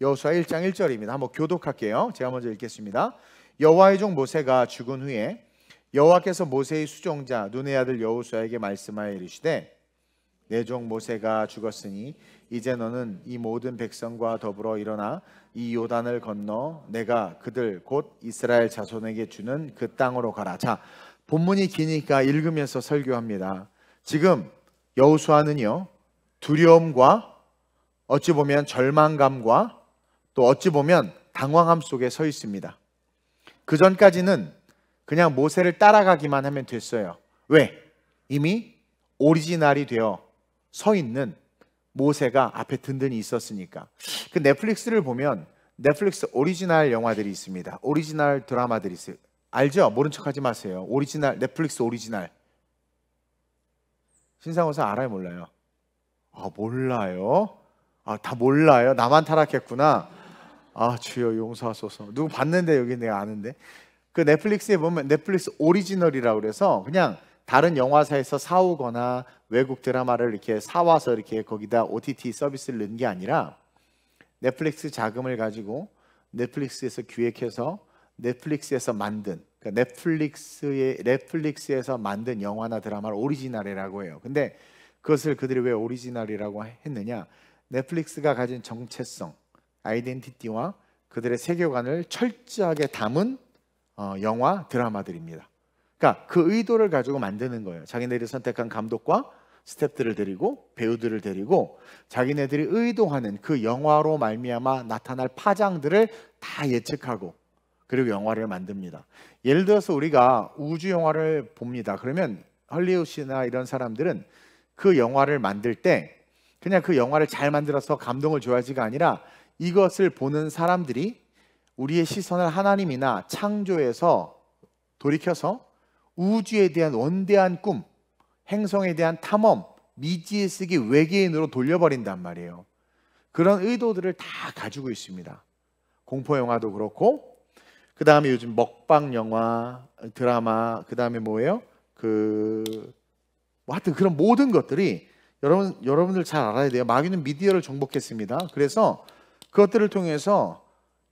여호수아 1장 1절입니다. 한번 교독할게요. 제가 먼저 읽겠습니다. 여호와의 종 모세가 죽은 후에 여호와께서 모세의 수종자 눈의 아들 여호수아에게 말씀하여 이르시되 내 종 모세가 죽었으니 이제 너는 이 모든 백성과 더불어 일어나 이 요단을 건너 내가 그들 곧 이스라엘 자손에게 주는 그 땅으로 가라. 자, 본문이 기니까 읽으면서 설교합니다. 지금 여호수아는요, 두려움과 어찌 보면 절망감과 또 어찌 보면 당황함 속에 서 있습니다. 그 전까지는 그냥 모세를 따라가기만 하면 됐어요. 왜? 이미 오리지널이 되어 서 있는 모세가 앞에 든든히 있었으니까. 그 넷플릭스를 보면 넷플릭스 오리지널 영화들이 있습니다. 오리지널 드라마들이 있어요. 알죠? 모른 척하지 마세요. 오리지널, 넷플릭스 오리지널. 신상호사 알아요, 몰라요? 몰라요? 다 몰라요? 나만 타락했구나. 주여 용서하소서. 누구 봤는데 여기 내가 아는데. 그 넷플릭스에 보면 넷플릭스 오리지널이라고 그래서 그냥 다른 영화사에서 사오거나 외국 드라마를 이렇게 사와서 이렇게 거기다 OTT 서비스를 넣은 게 아니라 넷플릭스 자금을 가지고 넷플릭스에서 기획해서 넷플릭스에서 만든, 그러니까 넷플릭스에서 만든 영화나 드라마를 오리지널이라고 해요. 근데 그것을 그들이 왜 오리지널이라고 했느냐? 넷플릭스가 가진 정체성, 아이덴티티와 그들의 세계관을 철저하게 담은 영화, 드라마들입니다. 그러니까 그 의도를 가지고 만드는 거예요. 자기네들이 선택한 감독과 스태프들을 데리고 배우들을 데리고 자기네들이 의도하는 그 영화로 말미암아 나타날 파장들을 다 예측하고 그리고 영화를 만듭니다. 예를 들어서 우리가 우주 영화를 봅니다. 그러면 헐리우드나 이런 사람들은 그 영화를 만들 때 그냥 그 영화를 잘 만들어서 감동을 줘야지가 아니라 이것을 보는 사람들이 우리의 시선을 하나님이나 창조에서 돌이켜서 우주에 대한 원대한 꿈, 행성에 대한 탐험, 미지의 세계 외계인으로 돌려버린단 말이에요. 그런 의도들을 다 가지고 있습니다. 공포 영화도 그렇고, 그 다음에 요즘 먹방 영화, 드라마, 그 다음에 뭐예요? 하여튼 그런 모든 것들이 여러분들 잘 알아야 돼요. 마귀는 미디어를 정복했습니다. 그래서 그것들을 통해서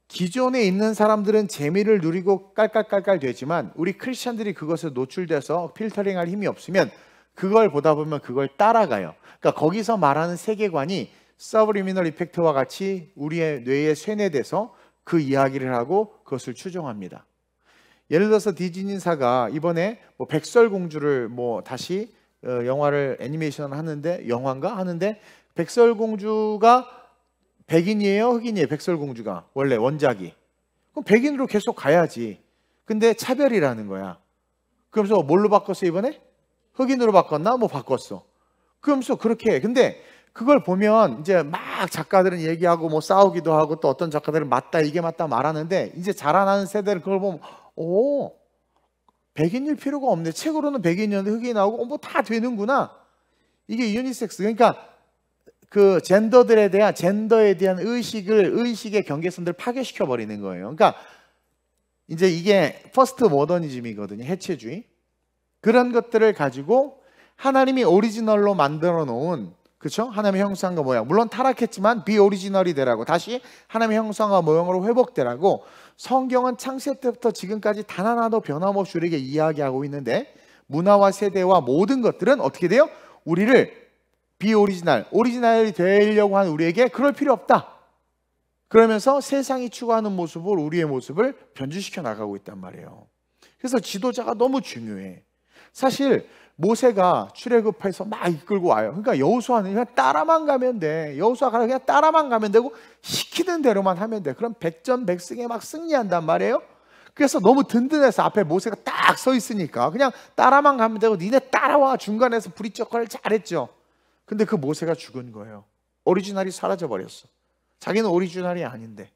기존에 있는 사람들은 재미를 누리고 깔깔깔깔 되지만 우리 크리스천들이 그것에 노출돼서 필터링할 힘이 없으면 그걸 보다 보면 그걸 따라가요. 그러니까 거기서 말하는 세계관이 서브리미널 이펙트와 같이 우리의 뇌에 쇠뇌돼서 그 이야기를 하고 그것을 추종합니다. 예를 들어서 디즈니사가 이번에 백설공주를 다시 영화를 애니메이션 하는데 영화인가 하는데 백설공주가 백인이에요? 흑인이에요? 백설공주가 원래 원작이. 그럼 백인으로 계속 가야지. 근데 차별이라는 거야. 그러면서 뭘로 바꿨어 이번에? 흑인으로 바꿨나? 바꿨어. 그러면서 그렇게 해. 근데 그걸 보면 이제 막 작가들은 얘기하고 싸우기도 하고 또 어떤 작가들은 맞다 이게 맞다 말하는데 이제 자라나는 세대를 그걸 보면 백인일 필요가 없네. 책으로는 백인이었는데 흑인이 나오고 다 되는구나. 이게 유니섹스. 그러니까 그 젠더에 대한 의식의 경계선들을 파괴시켜 버리는 거예요. 그러니까 이제 이게 퍼스트 모더니즘이거든요. 해체주의. 그런 것들을 가지고 하나님이 오리지널로 만들어 놓은, 그렇죠? 하나님의 형상과 모양. 물론 타락했지만 비오리지널이 되라고, 다시 하나님의 형상과 모양으로 회복되라고 성경은 창세 때부터 지금까지 단 하나도 변함없이 우리에게 이야기하고 있는데, 문화와 세대와 모든 것들은 어떻게 돼요? 우리를 오리지널이 되려고 하는 우리에게 그럴 필요 없다. 그러면서 세상이 추구하는 모습을, 우리의 모습을 변주시켜 나가고 있단 말이에요. 그래서 지도자가 너무 중요해. 사실 모세가 출애굽해서 막 이끌고 와요. 그러니까 여호수아는 그냥 따라만 가면 돼. 여호수아가 그냥 따라만 가면 되고 시키는 대로만 하면 돼. 그럼 백전백승에 막 승리한단 말이에요. 그래서 너무 든든해서 앞에 모세가 딱 서 있으니까 그냥 따라만 가면 되고 니네 따라와. 중간에서 브릿지 역할을 잘했죠. 근데 그 모세가 죽은 거예요. 오리지널이 사라져버렸어. 자기는 오리지널이 아닌데,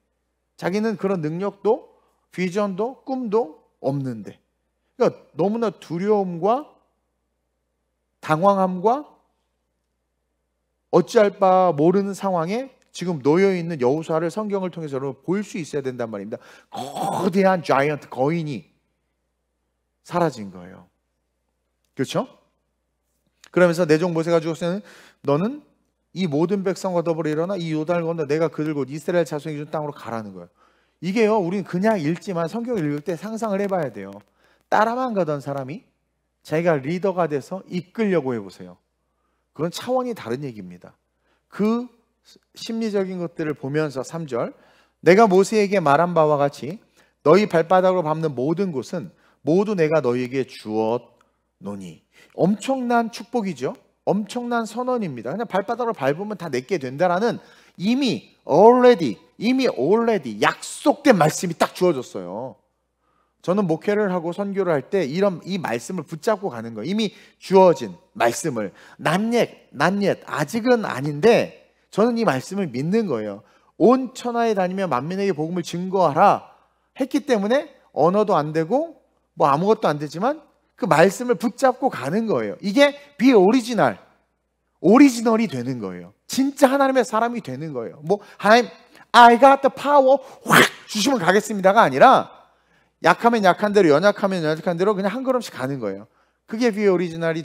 자기는 그런 능력도 비전도 꿈도 없는데, 그러니까 너무나 두려움과 당황함과 어찌할 바 모르는 상황에 지금 놓여있는 여호수아를 성경을 통해서 볼 수 있어야 된단 말입니다. 거대한 자이언트 거인이 사라진 거예요. 그렇죠? 그러면서 내 종 모세가 죽었으면 너는 이 모든 백성과 더불어 일어나 이 요단을 건너 내가 그들 곧 이스라엘 자손이 준 땅으로 가라는 거예요. 이게요, 우리는 그냥 읽지만 성경을 읽을 때 상상을 해봐야 돼요. 따라만 가던 사람이 자기가 리더가 돼서 이끌려고 해보세요. 그건 차원이 다른 얘기입니다. 그 심리적인 것들을 보면서 3절, 내가 모세에게 말한 바와 같이 너희 발바닥으로 밟는 모든 곳은 모두 내가 너희에게 주었노니. 엄청난 축복이죠. 엄청난 선언입니다. 그냥 발바닥으로 밟으면 다 내게 된다라는 이미 already 약속된 말씀이 딱 주어졌어요. 저는 목회를 하고 선교를 할 때 이 말씀을 붙잡고 가는 거예요. 이미 주어진 말씀을 not yet, 아직은 아닌데 저는 이 말씀을 믿는 거예요. 온 천하에 다니며 만민에게 복음을 증거하라 했기 때문에 언어도 안 되고 뭐 아무것도 안 되지만 그 말씀을 붙잡고 가는 거예요. 이게 오리지널이 되는 거예요. 진짜 하나님의 사람이 되는 거예요. 뭐 하나님 I got the power 확 주시면 가겠습니다가 아니라 약하면 약한 대로, 연약하면 연약한 대로 그냥 한 걸음씩 가는 거예요. 그게 비오리지널이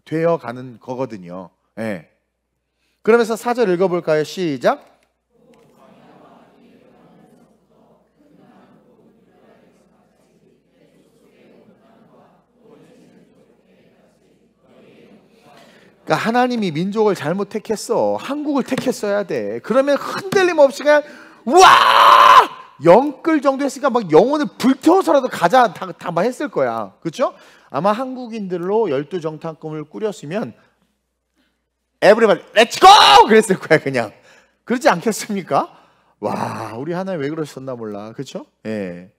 되어가는 거거든요. 네. 그러면서 4절 읽어볼까요? 시작. 그러니까 하나님이 민족을 잘못 택했어. 한국을 택했어야 돼. 그러면 흔들림 없이 그냥 와! 영끌 정도 했으니까 막 영혼을 불태워서라도 가자 다 막 했을 거야. 그렇죠? 아마 한국인들로 12정탐 꿈을 꾸렸으면 everybody let's go! 그랬을 거야 그냥. 그렇지 않겠습니까? 와, 우리 하나님 왜 그러셨나 몰라. 그렇죠? 예.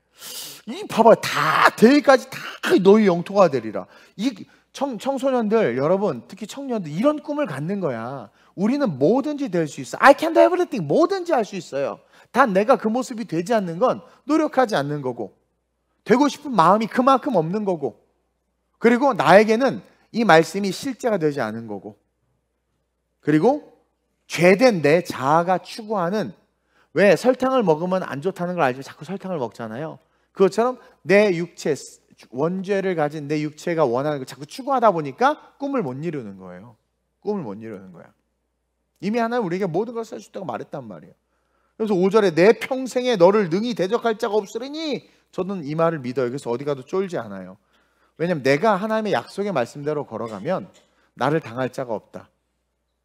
이 봐봐, 다 대회까지 다 너희 영토가 되리라. 이 청소년들, 여러분, 특히 청년들 이런 꿈을 갖는 거야. 우리는 뭐든지 될 수 있어. I can do everything. 뭐든지 할 수 있어요. 단 내가 그 모습이 되지 않는 건 노력하지 않는 거고, 되고 싶은 마음이 그만큼 없는 거고, 그리고 나에게는 이 말씀이 실제가 되지 않은 거고, 그리고 죄된 내 자아가 추구하는, 왜 설탕을 먹으면 안 좋다는 걸 알지만 자꾸 설탕을 먹잖아요. 그것처럼 내 육체, 원죄를 가진 내 육체가 원하는 걸 자꾸 추구하다 보니까 꿈을 못 이루는 거예요. 꿈을 못 이루는 거야. 이미 하나님 우리에게 모든 걸 써 주셨다고 말했단 말이에요. 그래서 5절에 내 평생에 너를 능히 대적할 자가 없으리니, 저는 이 말을 믿어요. 그래서 어디 가도 쫄지 않아요. 왜냐하면 내가 하나님의 약속의 말씀대로 걸어가면 나를 당할 자가 없다.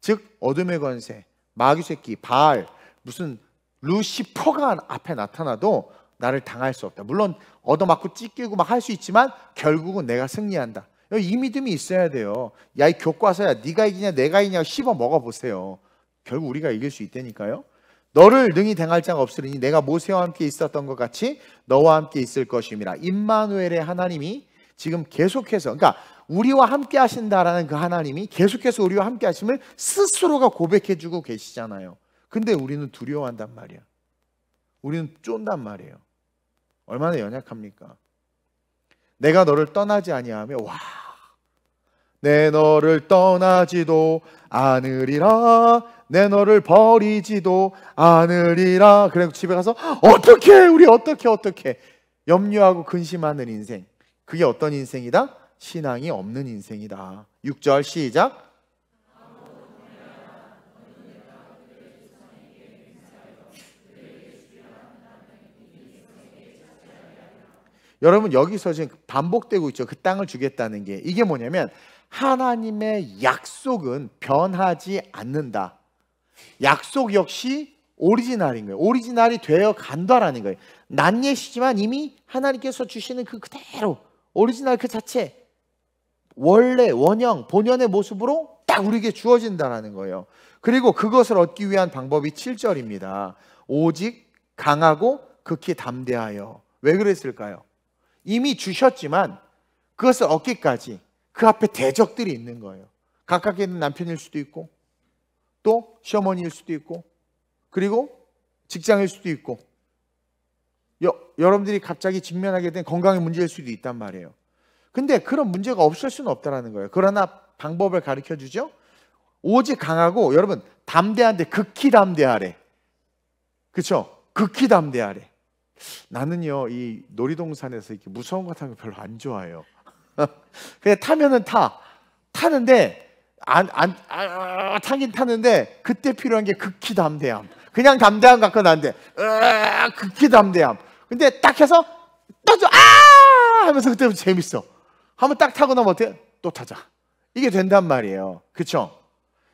즉 어둠의 권세, 마귀 새끼, 바알, 무슨 루시퍼가 앞에 나타나도 나를 당할 수 없다. 물론 얻어맞고 찢기고 막 할 수 있지만 결국은 내가 승리한다. 이 믿음이 있어야 돼요. 야, 이 교과서야, 네가 이기냐 내가 이기냐 씹어 먹어보세요. 결국 우리가 이길 수 있다니까요. 너를 능히 당할 자가 없으리니 내가 모세와 함께 있었던 것 같이 너와 함께 있을 것임이라. 임마누엘의 하나님이 지금 계속해서, 그러니까 우리와 함께 하신다라는 그 하나님이 계속해서 우리와 함께 하심을 스스로가 고백해주고 계시잖아요. 근데 우리는 두려워한단 말이야. 우리는 쫀단 말이에요. 얼마나 연약합니까? 내가 너를 떠나지 아니하며, 와, 내 너를 떠나지도 않으리라, 내 너를 버리지도 않으리라. 그리고 집에 가서 어떻게 우리 어떻게 염려하고 근심하는 인생, 그게 어떤 인생이다? 신앙이 없는 인생이다. 6절 시작. 여러분, 여기서 지금 반복되고 있죠. 그 땅을 주겠다는 게. 이게 뭐냐면 하나님의 약속은 변하지 않는다. 약속 역시 오리지널인 거예요. 오리지널이 되어 간다라는 거예요. 낫예시지만 이미 하나님께서 주시는 그 그대로 오리지널 그 자체, 원래 원형 본연의 모습으로 딱 우리에게 주어진다라는 거예요. 그리고 그것을 얻기 위한 방법이 7절입니다. 오직 강하고 극히 담대하여. 왜 그랬을까요? 이미 주셨지만 그것을 얻기까지 그 앞에 대적들이 있는 거예요. 가깝게 있는 남편일 수도 있고, 또 시어머니일 수도 있고, 그리고 직장일 수도 있고, 여러분들이 갑자기 직면하게 된 건강의 문제일 수도 있단 말이에요. 근데 그런 문제가 없을 수는 없다는 거예요. 그러나 방법을 가르쳐 주죠. 오직 강하고, 여러분, 담대한데 극히 담대하래. 그렇죠? 극히 담대하래. 나는요, 이 놀이동산에서 이렇게 무서운 거 타는 거 별로 안 좋아해요. 그냥 타면은 타는데 타긴 타는데 그때 필요한 게 극히 담대함. 그냥 담대함 갖고는 안 돼. 극히 담대함. 근데 딱 해서 떠줘. 하면서 그때부터 재밌어. 한번 딱 타고 나면 어때? 또 타자. 이게 된단 말이에요. 그렇죠?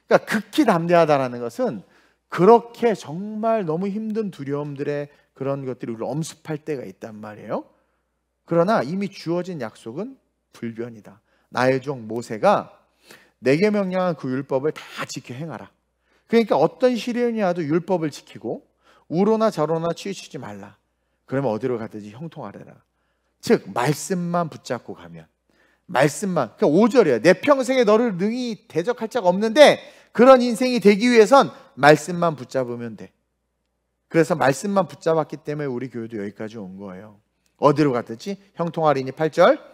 그러니까 극히 담대하다라는 것은 그렇게 정말 너무 힘든 두려움들의 그런 것들이 우리를 엄습할 때가 있단 말이에요. 그러나 이미 주어진 약속은 불변이다. 나의 종 모세가 내게 명령한 그 율법을 다 지켜 행하라. 그러니까 어떤 시련이 와도 율법을 지키고 우로나 저로나 치우치지 말라. 그러면 어디로 가든지 형통하리라. 즉 말씀만 붙잡고 가면, 말씀만. 그러니까 5절이에요. 내 평생에 너를 능히 대적할 자가 없는데 그런 인생이 되기 위해선 말씀만 붙잡으면 돼. 그래서 말씀만 붙잡았기 때문에 우리 교회도 여기까지 온 거예요. 어디로 갔든지 형통하리니. 8절.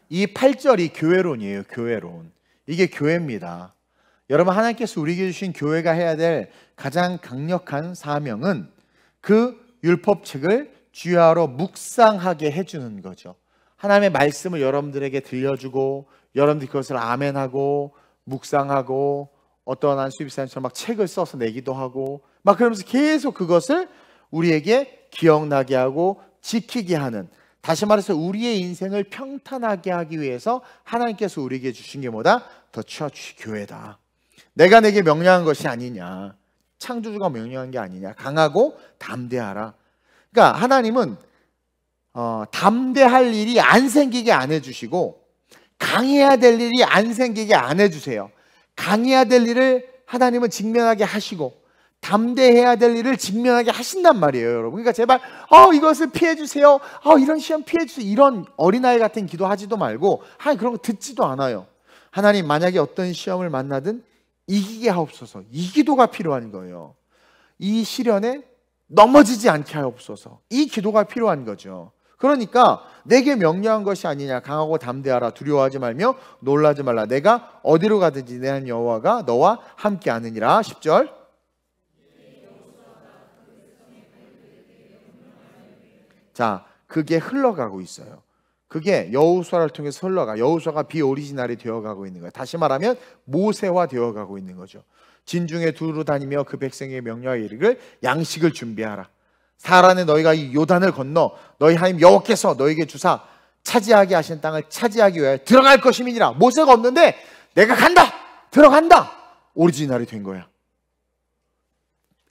이 8절이 교회론이에요. 교회론. 이게 교회입니다. 여러분, 하나님께서 우리에게 주신 교회가 해야 될 가장 강력한 사명은 그 율법책을 주야로 묵상하게 해주는 거죠. 하나님의 말씀을 여러분들에게 들려주고 여러분들이 그것을 아멘하고 묵상하고, 어떠한 안수비사님처럼 막 책을 써서 내기도 하고 막 그러면서 계속 그것을 우리에게 기억나게 하고 지키게 하는, 다시 말해서 우리의 인생을 평탄하게 하기 위해서 하나님께서 우리에게 주신 게 뭐다? 더 처치, 교회다. 내가 내게 명령한 것이 아니냐, 창조주가 명령한 게 아니냐. 강하고 담대하라. 그러니까 하나님은 담대할 일이 안 생기게 안 해주시고 강해야 될 일이 안 생기게 안 해주세요. 강해야 될 일을 하나님은 직면하게 하시고 담대해야 될 일을 직면하게 하신단 말이에요, 여러분. 그러니까 제발 이것을 피해 주세요. 이런 시험 피해 주세요. 이런 어린아이 같은 기도하지도 말고, 하나님 그런 거 듣지도 않아요. 하나님, 만약에 어떤 시험을 만나든 이기게 하옵소서. 이 기도가 필요한 거예요. 이 시련에 넘어지지 않게 하옵소서. 이 기도가 필요한 거죠. 그러니까 내게 명령한 것이 아니냐, 강하고 담대하라, 두려워하지 말며 놀라지 말라. 내가 어디로 가든지 내 하나님 여호와가 너와 함께 하느니라. 10절. 자, 그게 흘러가고 있어요. 그게 여호수아를 통해서 흘러가. 여호수아가 비오리지널이 되어가고 있는 거예요. 다시 말하면 모세화 되어가고 있는 거죠. 진중에 두루 다니며 그 백성에게 명령하여 이르기를 양식을 준비하라. 사란에 너희가 이 요단을 건너 너희 하나님 여호와께서 너희에게 주사 차지하게 하신 땅을 차지하기 위하여 들어갈 것임이니라. 모세가 없는데 내가 간다, 들어간다, 오리지널이 된 거야.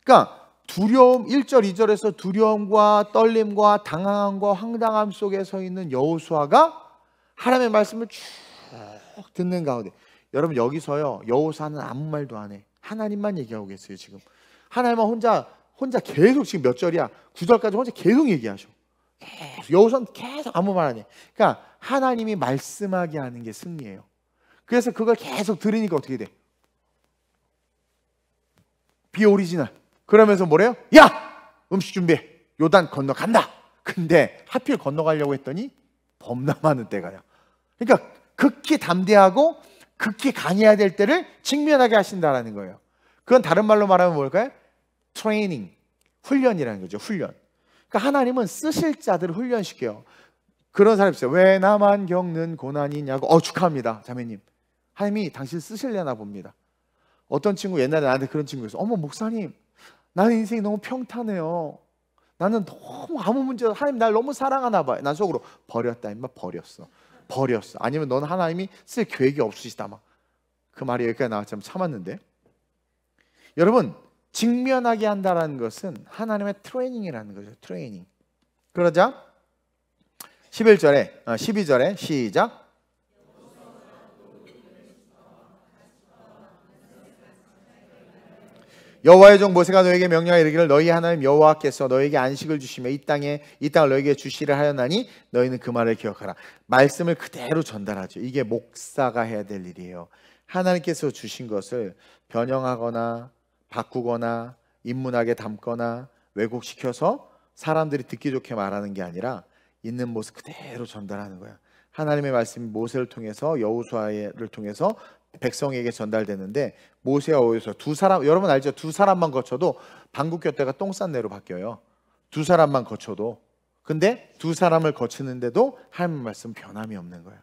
그러니까 두려움, 1절 2절에서 두려움과 떨림과 당황함과 황당함 속에 서 있는 여호수아가 하나님의 말씀을 쭉 듣는 가운데, 여러분 여기서요, 여호수아는 아무 말도 안 해. 하나님만 얘기하고 계세요. 지금 하나님은 혼자 계속, 지금 몇 절이야? 9절까지 혼자 계속 얘기하셔. 계속. 여호수아는 계속 아무 말 안 해. 그러니까 하나님이 말씀하게 하는 게 승리예요. 그래서 그걸 계속 들으니까 어떻게 돼? 비오리지널. 그러면서 뭐래요? 야! 음식 준비해. 요단 건너간다. 근데 하필 건너가려고 했더니 범람하는 때가요. 그러니까 극히 담대하고 극히 강해야 될 때를 직면하게 하신다라는 거예요. 그건 다른 말로 말하면 뭘까요? 트레이닝, 훈련이라는 거죠. 훈련. 그러니까 하나님은 쓰실 자들을 훈련시켜요. 그런 사람 있어요. 왜 나만 겪는 고난이냐고. 축하합니다, 자매님. 하나님이 당신 쓰실려나 봅니다. 어떤 친구 옛날에 나한테 그런 친구 있어요. 어머 목사님, 나는 인생이 너무 평탄해요. 나는 너무 아무 문제 없어. 하나님 날 너무 사랑하나 봐요. 난 속으로 버렸다 임마. 버렸어. 아니면 너는 하나님이 쓸 계획이 없으시다 막. 그 말이 여기까지 나왔지만 참았는데, 여러분 직면하게 한다는 것은 하나님의 트레이닝이라는 거죠. 트레이닝. 그러자 12절에 시작. 여호와의 종 모세가 너에게 명령하여 이르기를 너희 하나님 여호와께서 너에게 안식을 주시며 이 땅을 너에게 주시려 하였나니 너희는 그 말을 기억하라. 말씀을 그대로 전달하죠. 이게 목사가 해야 될 일이에요. 하나님께서 주신 것을 변형하거나 바꾸거나 인문하게 담거나 왜곡시켜서 사람들이 듣기 좋게 말하는 게 아니라 있는 모습 그대로 전달하는 거야. 하나님의 말씀이 모세를 통해서 여호수아를 통해서 백성에게 전달되는데 모세와 여호수아 두 사람, 여러분 알죠? 두 사람만 거쳐도 방구 꼈다가 똥싼내로 바뀌어요. 두 사람만 거쳐도. 근데 두 사람을 거치는데도 하나님 말씀 변함이 없는 거예요.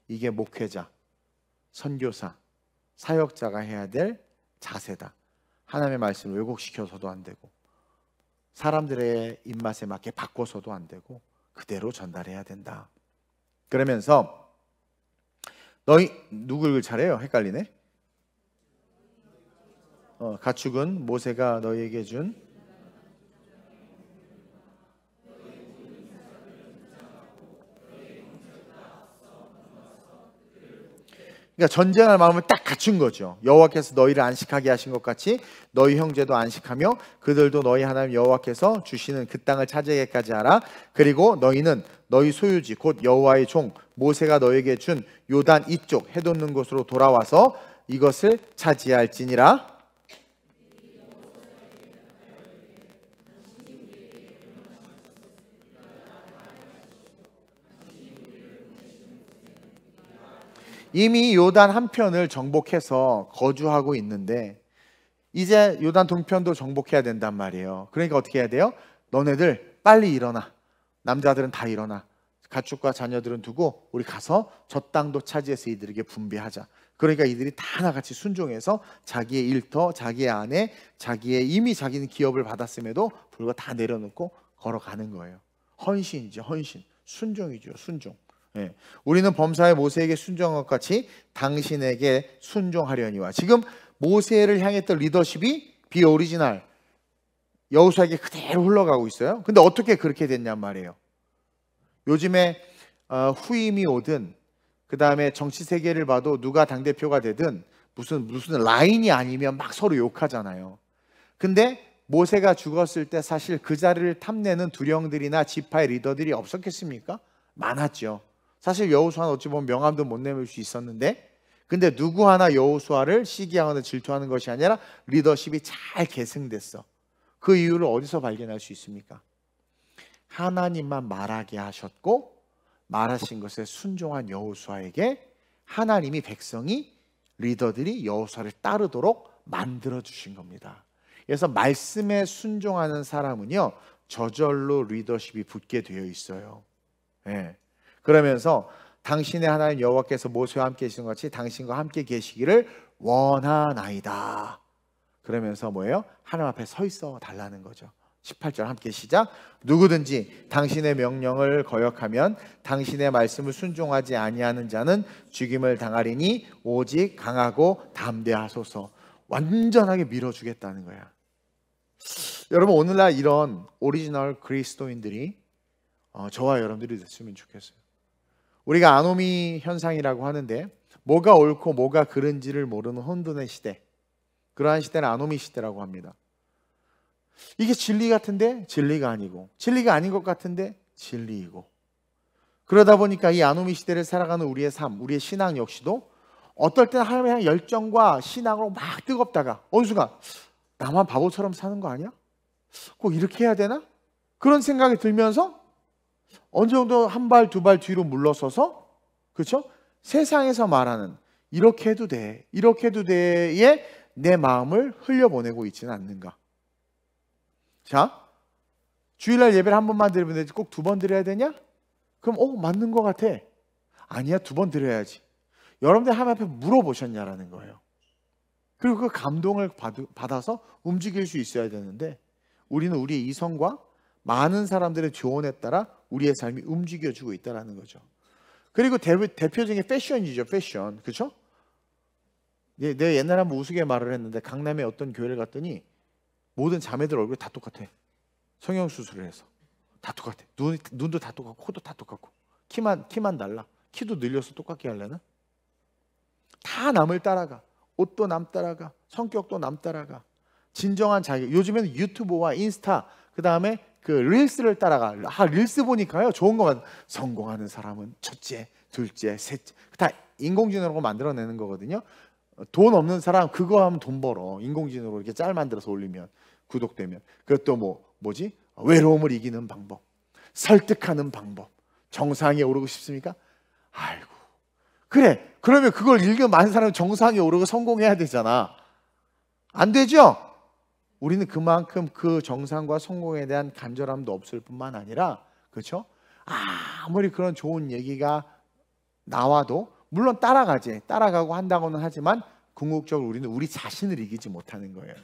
이게 목회자, 선교사, 사역자가 해야 될 자세다. 하나님의 말씀을 왜곡시켜서도 안 되고 사람들의 입맛에 맞게 바꿔서도 안 되고 그대로 전달해야 된다. 그러면서 너희 누구 읽을 차례예요? 헷갈리네. 가축은 모세가 너희에게 준 그러니까 전쟁할 마음을 딱 갖춘 거죠. 여호와께서 너희를 안식하게 하신 것 같이 너희 형제도 안식하며 그들도 너희 하나님 여호와께서 주시는 그 땅을 차지하기까지 하라. 그리고 너희는 너희 소유지 곧 여호와의 종 모세가 너희에게 준 요단 이쪽 해돋는 곳으로 돌아와서 이것을 차지할지니라. 이미 요단 한편을 정복해서 거주하고 있는데 이제 요단 동편도 정복해야 된단 말이에요. 그러니까 어떻게 해야 돼요? 너네들 빨리 일어나. 남자들은 다 일어나. 가축과 자녀들은 두고 우리 가서 저 땅도 차지해서 이들에게 분배하자. 그러니까 이들이 다 하나같이 순종해서 자기의 일터, 자기의 아내, 자기의 이미 자기는 기업을 받았음에도 불구하고 다 내려놓고 걸어가는 거예요. 헌신이죠. 헌신. 순종이죠. 순종. 예. 우리는 범사의 모세에게 순종한 것 같이 당신에게 순종하려니와. 지금 모세를 향했던 리더십이 비오리지널 여호수아에게 그대로 흘러가고 있어요. 근데 어떻게 그렇게 됐냔 말이에요. 요즘에 후임이 오든 그 다음에 정치 세계를 봐도 누가 당대표가 되든 무슨 라인이 아니면 막 서로 욕하잖아요. 근데 모세가 죽었을 때 사실 그 자리를 탐내는 두령들이나 지파의 리더들이 없었겠습니까? 많았죠. 사실 여호수아는 어찌 보면 명함도 못 내밀 수 있었는데 근데 누구 하나 여호수아를 시기하거나 질투하는 것이 아니라 리더십이 잘 계승됐어. 그 이유를 어디서 발견할 수 있습니까? 하나님만 말하게 하셨고 말하신 것에 순종한 여호수아에게 하나님이 백성이 리더들이 여호수아를 따르도록 만들어 주신 겁니다. 그래서 말씀에 순종하는 사람은요 저절로 리더십이 붙게 되어 있어요. 네. 그러면서 당신의 하나님 여호와께서 모세와 함께 계신 것 같이 당신과 함께 계시기를 원하나이다. 그러면서 뭐예요? 하나님 앞에 서 있어 달라는 거죠. 18절 함께 시작. 누구든지 당신의 명령을 거역하면 당신의 말씀을 순종하지 아니하는 자는 죽임을 당하리니 오직 강하고 담대하소서. 완전하게 밀어주겠다는 거야. 여러분 오늘날 이런 오리지널 그리스도인들이 저와 여러분들이 됐으면 좋겠어요. 우리가 아노미 현상이라고 하는데 뭐가 옳고 뭐가 그른지를 모르는 혼돈의 시대, 그러한 시대는 아노미 시대라고 합니다. 이게 진리 같은데 진리가 아니고 진리가 아닌 것 같은데 진리이고 그러다 보니까 이 아노미 시대를 살아가는 우리의 삶, 우리의 신앙 역시도 어떨 때는 하나님에 대한 열정과 신앙으로 막 뜨겁다가 어느 순간 나만 바보처럼 사는 거 아니야? 꼭 이렇게 해야 되나? 그런 생각이 들면서 어느 정도 한 발, 두 발 뒤로 물러서서 그렇죠? 세상에서 말하는 이렇게 해도 돼, 이렇게 해도 돼에 내 마음을 흘려보내고 있지는 않는가? 자, 주일날 예배를 한 번만 드리면 되지 꼭 두 번 드려야 되냐? 그럼 맞는 것 같아. 아니야, 두 번 드려야지. 여러분들 하나님 앞에 물어보셨냐라는 거예요. 그리고 그 감동을 받아서 움직일 수 있어야 되는데 우리는 우리의 이성과 많은 사람들의 조언에 따라 우리의 삶이 움직여주고 있다는 거죠. 그리고 대표적인 패션이죠. 패션. 그렇죠? 내가 옛날에 한번 우스개 말을 했는데 강남에 어떤 교회를 갔더니 모든 자매들 얼굴이 다 똑같아. 성형수술을 해서 다 똑같아. 눈도 다 똑같고 코도 다 똑같고 키만 달라. 키도 늘려서 똑같게 하려나? 다 남을 따라가. 옷도 남 따라가. 성격도 남 따라가. 진정한 자기. 요즘에는 유튜브와 인스타 그 다음에 그 릴스를 따라가. 릴스 보니까요 좋은 것만 성공하는 사람은 첫째, 둘째, 셋째 다 인공지능으로 만들어내는 거거든요. 돈 없는 사람 그거 하면 돈 벌어. 인공지능으로 이렇게 짤 만들어서 올리면 구독되면. 그것도 뭐지? 외로움을 이기는 방법, 설득하는 방법. 정상에 오르고 싶습니까? 아이고 그래, 그러면 그걸 읽으면 많은 사람이 정상에 오르고 성공해야 되잖아. 안 되죠? 우리는 그만큼 그 정상과 성공에 대한 간절함도 없을 뿐만 아니라, 그렇죠? 아무리 그런 좋은 얘기가 나와도 물론 따라가고 한다고는 하지만 궁극적으로 우리는 우리 자신을 이기지 못하는 거예요.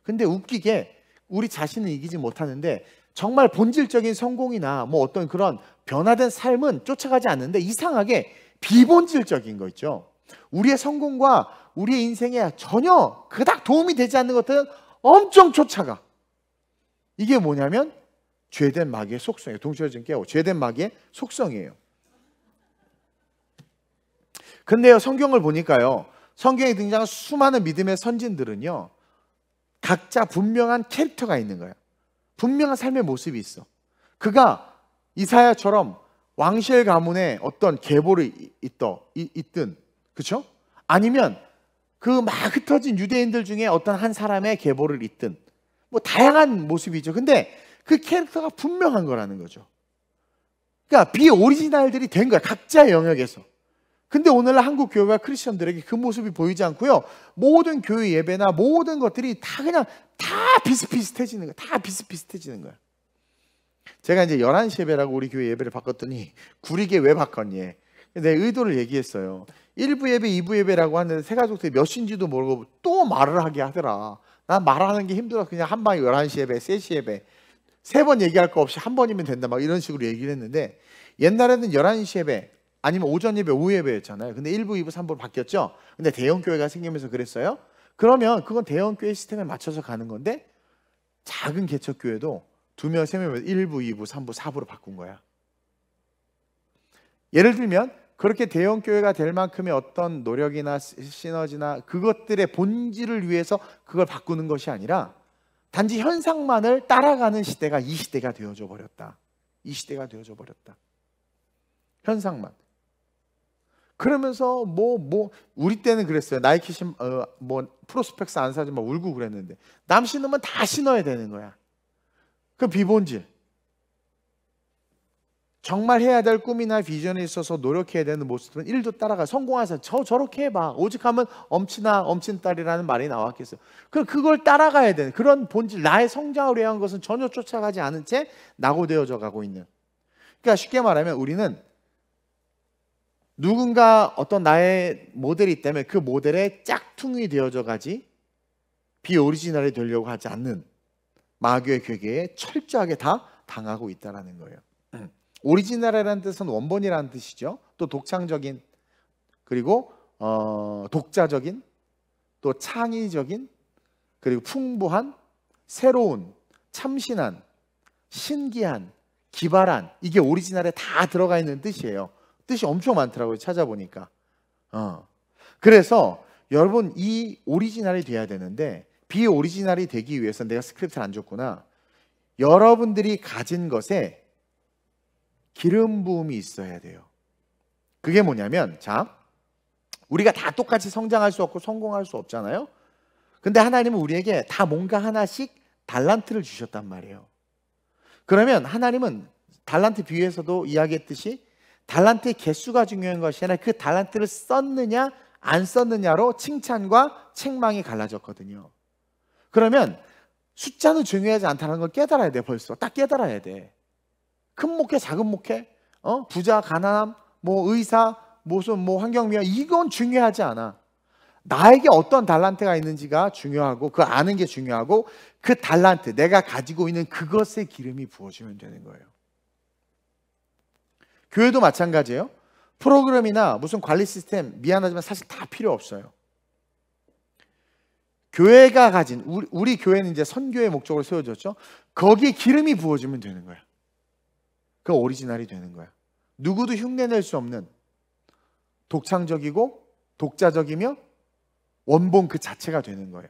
근데 웃기게 우리 자신을 이기지 못하는데 정말 본질적인 성공이나 뭐 어떤 그런 변화된 삶은 쫓아가지 않는데 이상하게 비본질적인 거 있죠. 우리의 성공과 우리의 인생에 전혀 그닥 도움이 되지 않는 것들은 엄청 쫓아가. 이게 뭐냐면 죄된 마귀의 속성이에요. 동시에 좀 깨워. 죄된 마귀의 속성이에요. 근데요, 성경을 보니까요, 성경에 등장한 수많은 믿음의 선진들은요, 각자 분명한 캐릭터가 있는 거예요. 분명한 삶의 모습이 있어. 그가 이사야처럼 왕실 가문에 어떤 계보를 잇든, 그렇죠? 아니면 그 막 흩어진 유대인들 중에 어떤 한 사람의 계보를 잇든, 뭐 다양한 모습이죠. 근데 그 캐릭터가 분명한 거라는 거죠. 그러니까 비오리지널들이 된 거야, 각자의 영역에서. 근데 오늘날 한국 교회와 크리스천들에게 그 모습이 보이지 않고요, 모든 교회 예배나 모든 것들이 다 그냥 다 비슷비슷해지는 거야. 다 비슷비슷해지는 거야. 제가 이제 11시 예배라고 우리 교회 예배를 바꿨더니 구리게 왜 바꿨니? 내 의도를 얘기했어요. 1부 예배, 2부 예배라고 하는데 세 가족들이 몇 시인지도 모르고 또 말을 하게 하더라. 난 말하는 게 힘들어. 그냥 한 방에 11시 예배, 3시 예배, 3번 얘기할 거 없이 한 번이면 된다, 막 이런 식으로 얘기를 했는데, 옛날에는 11시 예배 아니면 오전 예배, 오후 예배였잖아요. 근데 1부, 2부, 3부로 바뀌었죠. 근데 대형 교회가 생기면서 그랬어요. 그러면 그건 대형 교회 시스템에 맞춰서 가는 건데, 작은 개척 교회도 2명, 3명 1부, 2부, 3부, 4부로 바꾼 거야. 예를 들면 그렇게 대형 교회가 될 만큼의 어떤 노력이나 시너지나 그것들의 본질을 위해서 그걸 바꾸는 것이 아니라 단지 현상만을 따라가는 시대가 이 시대가 되어져 버렸다. 이 시대가 되어져 버렸다. 현상만. 그러면서 우리 때는 그랬어요. 나이키 프로스펙스 안 사지 막 울고 그랬는데, 남 신으면 다 신어야 되는 거야. 그 비본질. 정말 해야 될 꿈이나 비전에 있어서 노력해야 되는 모습은 일도 따라가. 성공해서 저렇게 해봐. 오직하면 엄친딸이라는 말이 나왔겠어요. 그걸 따라가야 되는 그런 본질, 나의 성장을 위한 것은 전혀 쫓아가지 않은 채 낙오되어져 가고 있는. 그러니까 쉽게 말하면 우리는 누군가 어떤 나의 모델이 있다면 그 모델에 짝퉁이 되어져 가지 비오리지널이 되려고 하지 않는 마귀의 괴계에 철저하게 다 당하고 있다는 거예요. 오리지널이라는 뜻은 원본이라는 뜻이죠. 또 독창적인, 그리고 독자적인, 또 창의적인, 그리고 풍부한, 새로운, 참신한, 신기한, 기발한, 이게 오리지널에 다 들어가 있는 뜻이에요. 뜻이 엄청 많더라고요, 찾아보니까. 그래서 여러분, 이 오리지널이 돼야 되는데 비오리지널이 되기 위해서 내가 스크립트를 안 줬구나. 여러분들이 가진 것에 기름 부음이 있어야 돼요. 그게 뭐냐면, 자, 우리가 다 똑같이 성장할 수 없고 성공할 수 없잖아요. 근데 하나님은 우리에게 다 뭔가 하나씩 달란트를 주셨단 말이에요. 그러면 하나님은 달란트 비유에서도 이야기했듯이 달란트의 개수가 중요한 것이 아니라 그 달란트를 썼느냐 안 썼느냐로 칭찬과 책망이 갈라졌거든요. 그러면 숫자는 중요하지 않다는 걸 깨달아야 돼. 벌써 딱 깨달아야 돼. 큰 목회, 작은 목회, 부자, 가난함, 의사, 무슨 환경미화, 이건 중요하지 않아. 나에게 어떤 달란트가 있는지가 중요하고, 그 아는 게 중요하고, 그 달란트, 내가 가지고 있는 그것에 기름이 부어지면 되는 거예요. 교회도 마찬가지예요. 프로그램이나 무슨 관리 시스템, 미안하지만 사실 다 필요 없어요. 교회가 가진, 우리 교회는 이제 선교의 목적으로 세워졌죠. 거기에 기름이 부어지면 되는 거야. 그 오리지널이 되는 거야. 누구도 흉내낼 수 없는 독창적이고 독자적이며 원본 그 자체가 되는 거예요.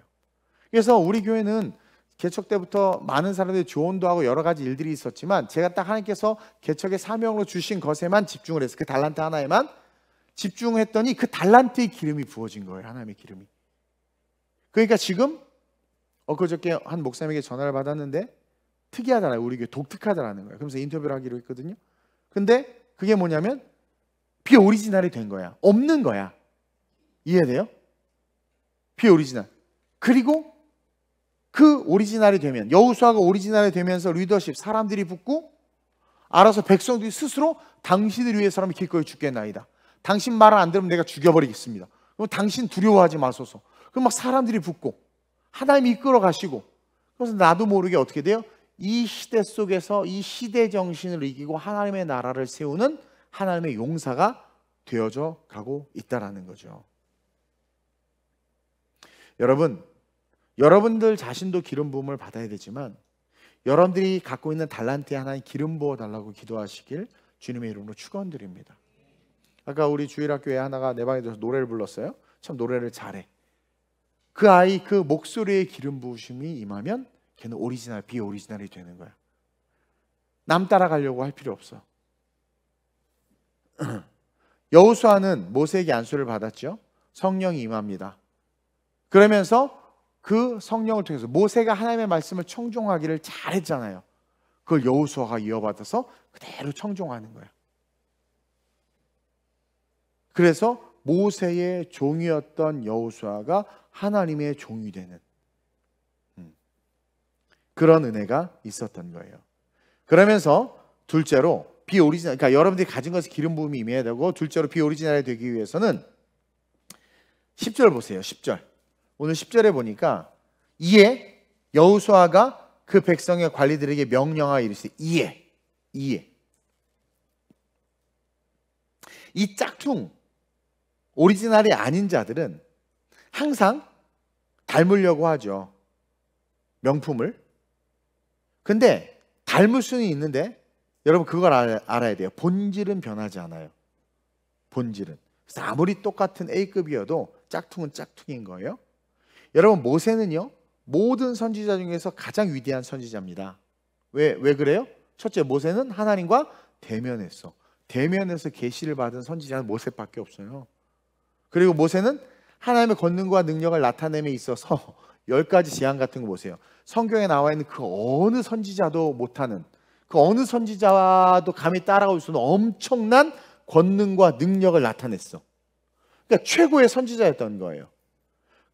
그래서 우리 교회는 개척 때부터 많은 사람들이 조언도 하고 여러 가지 일들이 있었지만, 제가 딱 하나님께서 개척의 사명으로 주신 것에만 집중을 했어요. 그 달란트 하나에만 집중했더니 그 달란트의 기름이 부어진 거예요. 하나님의 기름이. 그러니까 지금 그저께 한 목사님에게 전화를 받았는데 특이하잖아요. 우리 교회 독특하다라는 거예요. 그러면서 인터뷰를 하기로 했거든요. 근데 그게 뭐냐면 비오리지널이 된 거야. 없는 거야. 이해돼요? 비오리지널. 그리고 그 오리지널이 되면, 여호수아가 오리지널이 되면서 리더십, 사람들이 붙고 알아서 백성들이 스스로 당신을 위해서라면 기꺼이 죽겠나이다. 당신 말을 안 들으면 내가 죽여버리겠습니다. 그럼 당신 두려워하지 마소서. 그럼 막 사람들이 붙고 하나님이 이끌어 가시고, 그래서 나도 모르게 어떻게 돼요? 이 시대 속에서 이 시대 정신을 이기고 하나님의 나라를 세우는 하나님의 용사가 되어져 가고 있다라는 거죠. 여러분들 자신도 기름 부음을 받아야 되지만 여러분들이 갖고 있는 달란트에 하나님 기름 부어 달라고 기도하시길 주님의 이름으로 축원드립니다. 아까 우리 주일학교에 하나가 내 방에 들어서 노래를 불렀어요. 참 노래를 잘해. 그 아이 그 목소리에 기름 부으심이 임하면 걔는 오리지널, 비오리지널이 되는 거야. 남 따라가려고 할 필요 없어. 여호수아는 모세에게 안수를 받았죠. 성령이 임합니다. 그러면서 그 성령을 통해서 모세가 하나님의 말씀을 청종하기를 잘했잖아요. 그걸 여호수아가 이어받아서 그대로 청종하는 거예요. 그래서 모세의 종이었던 여호수아가 하나님의 종이 되는 그런 은혜가 있었던 거예요. 그러면서 둘째로 비오리지널, 그러니까 여러분들이 가진 것에 기름 부음이 임해야 되고, 둘째로 비오리지널이 되기 위해서는 10절 보세요. 10절. 오늘 10절에 보니까 이에 여호수아가 그 백성의 관리들에게 명령하여 이르시되 이에 이 짝퉁 오리지널이 아닌 자들은 항상 닮으려고 하죠. 명품을. 근데 닮을 수는 있는데 여러분 그걸 알아야 돼요. 본질은 변하지 않아요. 본질은. 그래서 아무리 똑같은 A급이어도 짝퉁은 짝퉁인 거예요. 여러분 모세는요 모든 선지자 중에서 가장 위대한 선지자입니다. 왜 그래요? 첫째, 모세는 하나님과 대면했어. 대면에서 계시를 받은 선지자는 모세밖에 없어요. 그리고 모세는 하나님의 권능과 능력을 나타냄에 있어서 10가지 제안 같은 거 보세요. 성경에 나와 있는 그 어느 선지자도 못하는, 그 어느 선지자도 감히 따라올 수 없는 엄청난 권능과 능력을 나타냈어. 그러니까 최고의 선지자였던 거예요.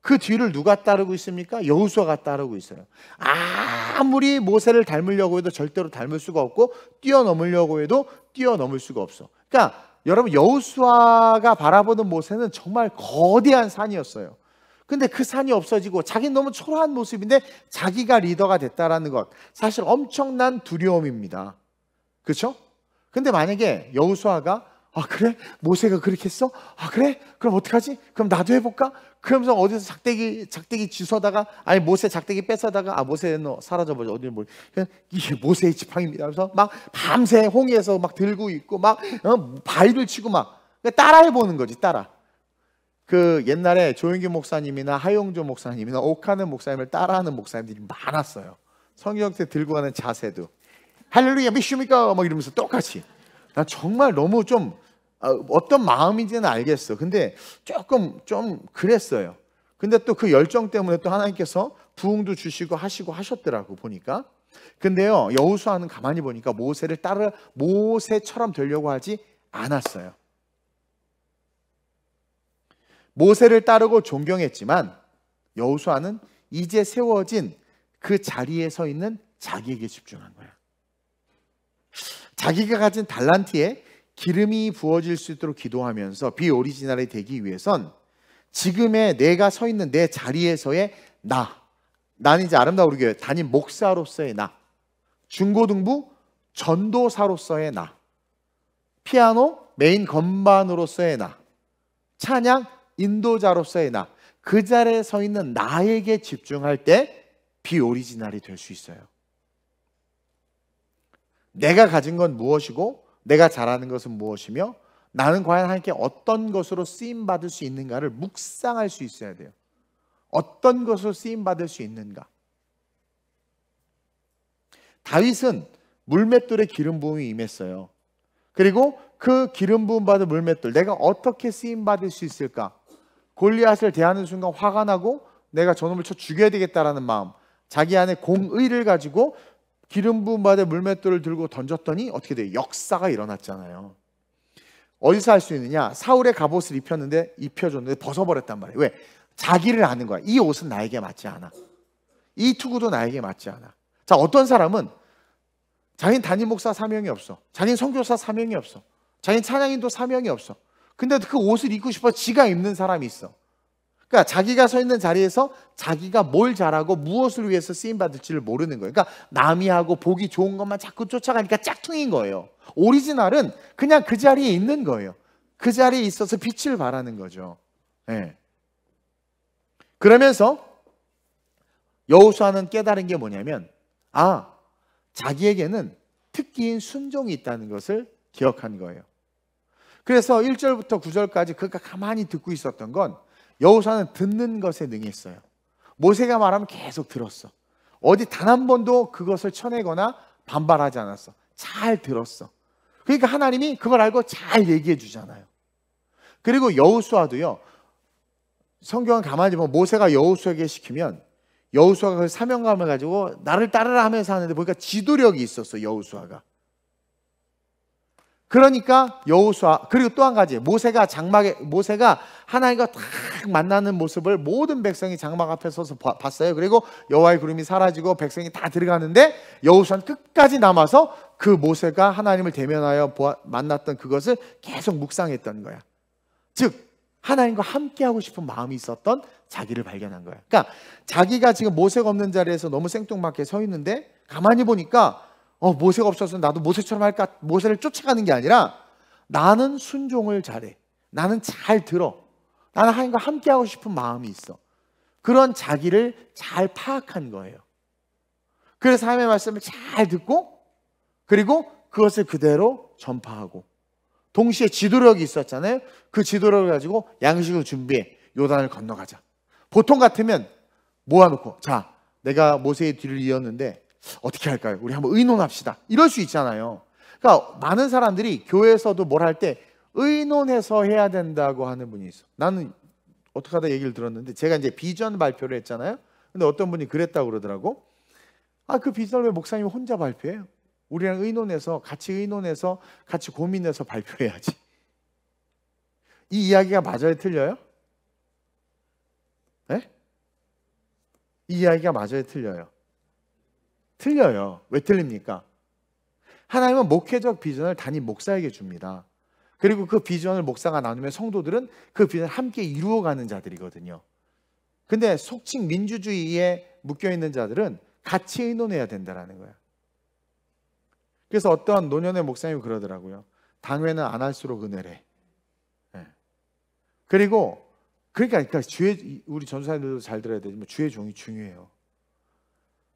그 뒤를 누가 따르고 있습니까? 여호수아가 따르고 있어요. 아무리 모세를 닮으려고 해도 절대로 닮을 수가 없고, 뛰어넘으려고 해도 뛰어넘을 수가 없어. 그러니까 여러분, 여호수아가 바라보는 모세는 정말 거대한 산이었어요. 근데 그 산이 없어지고 자기는 너무 초라한 모습인데 자기가 리더가 됐다라는 것, 사실 엄청난 두려움입니다. 그렇죠? 근데 만약에 여호수아가 그래? 모세가 그렇게 했어? 그래? 그럼 어떡하지? 그럼 나도 해볼까? 그러면서 어디서 작대기 주워다가, 아니 모세 작대기 뺏어다가, 모세 너 사라져버려, 어딜 뭘, 이게 모세의 지팡이입니다. 그래서 막 밤새 홍해에서 막 들고 있고 막 바위를 치고 막 따라해보는 거지. 따라. 그 옛날에 조영기 목사님이나 하용조 목사님이나 옥하는 목사님을 따라하는 목사님들이 많았어요. 성경책 들고 가는 자세도 할렐루야 믿습니까? 막 이러면서 똑같이. 나 정말 너무 좀 어떤 마음인지는 알겠어. 근데 조금 좀 그랬어요. 근데 또 그 열정 때문에 또 하나님께서 부흥도 주시고 하셨더라고 보니까. 근데요, 여호수아는 가만히 보니까 모세처럼 되려고 하지 않았어요. 모세를 따르고 존경했지만 여호수아는 이제 세워진 그 자리에 서 있는 자기에게 집중한 거야. 자기가 가진 달란트에 기름이 부어질 수 있도록 기도하면서 비오리지널이 되기 위해선 지금의 내가 서 있는 내 자리에서의 나는 이제 아름다운 우리 교회 담임 목사로서의 나, 중고등부 전도사로서의 나, 피아노 메인 건반으로서의 나, 찬양 인도자로서의 나, 그 자리에 서 있는 나에게 집중할 때 비오리지널이 될 수 있어요. 내가 가진 건 무엇이고 내가 잘하는 것은 무엇이며 나는 과연 하나님께 어떤 것으로 쓰임받을 수 있는가를 묵상할 수 있어야 돼요. 어떤 것으로 쓰임받을 수 있는가. 다윗은 물맷돌에 기름 부음이 임했어요. 그리고 그 기름 부음 받은 물맷돌, 내가 어떻게 쓰임받을 수 있을까? 골리앗을 대하는 순간 화가 나고 내가 저놈을 쳐 죽여야 되겠다라는 마음, 자기 안에 공의를 가지고 기름 부음 받은 물맷돌을 들고 던졌더니 어떻게 돼요? 역사가 일어났잖아요. 어디서 할 수 있느냐? 사울의 갑옷을 입혀줬는데 벗어버렸단 말이에요. 왜? 자기를 아는 거야. 이 옷은 나에게 맞지 않아. 이 투구도 나에게 맞지 않아. 자, 어떤 사람은 자기는 담임 목사 사명이 없어. 자기는 선교사 사명이 없어. 자기는 찬양인도 사명이 없어. 근데 그 옷을 입고 싶어 지가 입는 사람이 있어. 그러니까 자기가 서 있는 자리에서 자기가 뭘 잘하고 무엇을 위해서 쓰임받을지를 모르는 거예요. 그러니까 남이 하고 보기 좋은 것만 자꾸 쫓아가니까 짝퉁인 거예요. 오리지널은 그냥 그 자리에 있는 거예요. 그 자리에 있어서 빛을 발하는 거죠. 네. 그러면서 여호수아는 깨달은 게 뭐냐면, 자기에게는 특기인 순종이 있다는 것을 기억한 거예요. 그래서 1절부터 9절까지 그가 가만히 듣고 있었던 건, 여호수아는 듣는 것에 능했어요. 모세가 말하면 계속 들었어. 어디 단 한 번도 그것을 쳐내거나 반발하지 않았어. 잘 들었어. 그러니까 하나님이 그걸 알고 잘 얘기해 주잖아요. 그리고 여호수아도요, 성경을 가만히 보면 모세가 여호수아에게 시키면 여호수아가 그 사명감을 가지고 나를 따르라 하면서 하는데 보니까 지도력이 있었어, 여호수아가. 그러니까 여호수아, 그리고 또 한 가지, 모세가 하나님과 딱 만나는 모습을 모든 백성이 장막 앞에 서서 봤어요. 그리고 여호와의 구름이 사라지고 백성이 다 들어가는데 여호수아는 끝까지 남아서 그 모세가 하나님을 대면하여 만났던 그것을 계속 묵상했던 거야. 즉 하나님과 함께하고 싶은 마음이 있었던 자기를 발견한 거야. 그러니까 자기가 지금 모세가 없는 자리에서 너무 생뚱맞게 서 있는데 가만히 보니까 모세가 없어서 나도 모세처럼 할까? 모세를 쫓아가는 게 아니라 나는 순종을 잘해. 나는 잘 들어. 나는 하나님과 함께하고 싶은 마음이 있어. 그런 자기를 잘 파악한 거예요. 그래서 하나님의 말씀을 잘 듣고 그리고 그것을 그대로 전파하고 동시에 지도력이 있었잖아요. 그 지도력을 가지고 양식을 준비해. 요단을 건너가자. 보통 같으면 모아놓고 자, 내가 모세의 뒤를 이었는데 어떻게 할까요? 우리 한번 의논합시다. 이럴 수 있잖아요. 그러니까 많은 사람들이 교회에서도 뭘 할 때 의논해서 해야 된다고 하는 분이 있어. 나는 어떻게 하다 얘기를 들었는데 제가 이제 비전 발표를 했잖아요. 근데 어떤 분이 그랬다고 그러더라고. 그 비전을 왜 목사님이 혼자 발표해요? 우리랑 같이 의논해서 같이 고민해서 발표해야지. 이 이야기가 맞아요? 틀려요? 네? 이 이야기가 맞아요? 틀려요? 틀려요. 왜 틀립니까? 하나님은 목회적 비전을 단임 목사에게 줍니다. 그리고 그 비전을 목사가 나누면 성도들은 그 비전을 함께 이루어가는 자들이거든요. 근데 속칭 민주주의에 묶여있는 자들은 같이 의논해야 된다는 거야. 그래서 어떤 노년의 목사님이 그러더라고요. 당회는 안 할수록 은혜래. 네. 그러니까 우리 전도사님들도 잘 들어야 되지만 주의 종이 중요해요.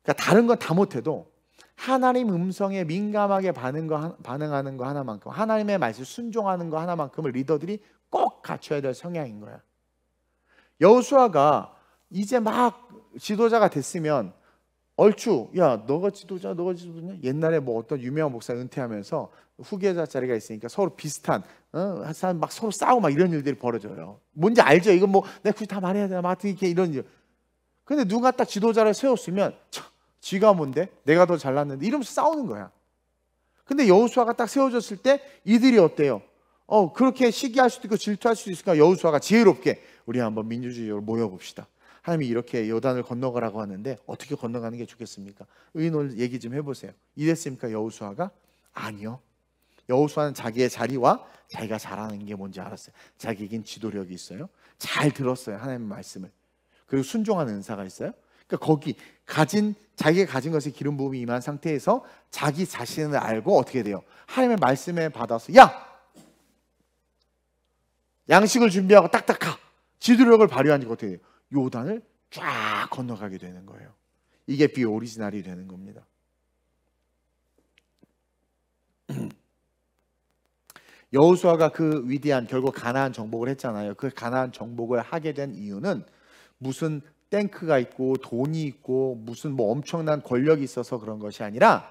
그러니까 다른 건 다 못해도 하나님 음성에 민감하게 반응하는 거 하나만큼, 하나님의 말씀 순종하는 거 하나만큼을 리더들이 꼭 갖춰야 될 성향인 거야. 여호수아가 이제 막 지도자가 됐으면 얼추 너가 지도자냐? 옛날에 뭐 어떤 유명한 목사 은퇴하면서 후계자 자리가 있으니까 서로 비슷한 사람 막 서로 싸우고 막 이런 일들이 벌어져요. 뭔지 알죠? 이건 뭐 내가 굳이 다 말해야 되나? 막 이렇게 이런 일. 근데 누가 딱 지도자를 세웠으면 지가 뭔데? 내가 더 잘났는데 이러면서 싸우는 거야. 근데 여호수아가 딱 세워졌을 때 이들이 어때요? 그렇게 시기할 수도 있고 질투할 수도 있으니까 여호수아가 지혜롭게 우리 한번 민주주의로 모여봅시다. 하나님이 이렇게 요단을 건너가라고 하는데 어떻게 건너가는 게 좋겠습니까? 의논 얘기 좀 해보세요. 이랬습니까? 여호수아가? 아니요. 여호수아는 자기의 자리와 자기가 잘하는 게 뭔지 알았어요. 자기에겐 지도력이 있어요. 잘 들었어요. 하나님의 말씀을. 그리고 순종하는 은사가 있어요. 그러니까 거기 자기가 가진 것에 기름 부음이 임한 상태에서 자기 자신을 알고 어떻게 돼요? 하나님의 말씀에 받아서 양식을 준비하고 딱딱 가. 지도력을 발휘하니까 어떻게 돼요? 요단을 쫙 건너가게 되는 거예요. 이게 비오리지널이 되는 겁니다. 여호수아가 그 위대한 결국 가나안 정복을 했잖아요. 그 가나안 정복을 하게 된 이유는 무슨 탱크가 있고 돈이 있고 무슨 뭐 엄청난 권력이 있어서 그런 것이 아니라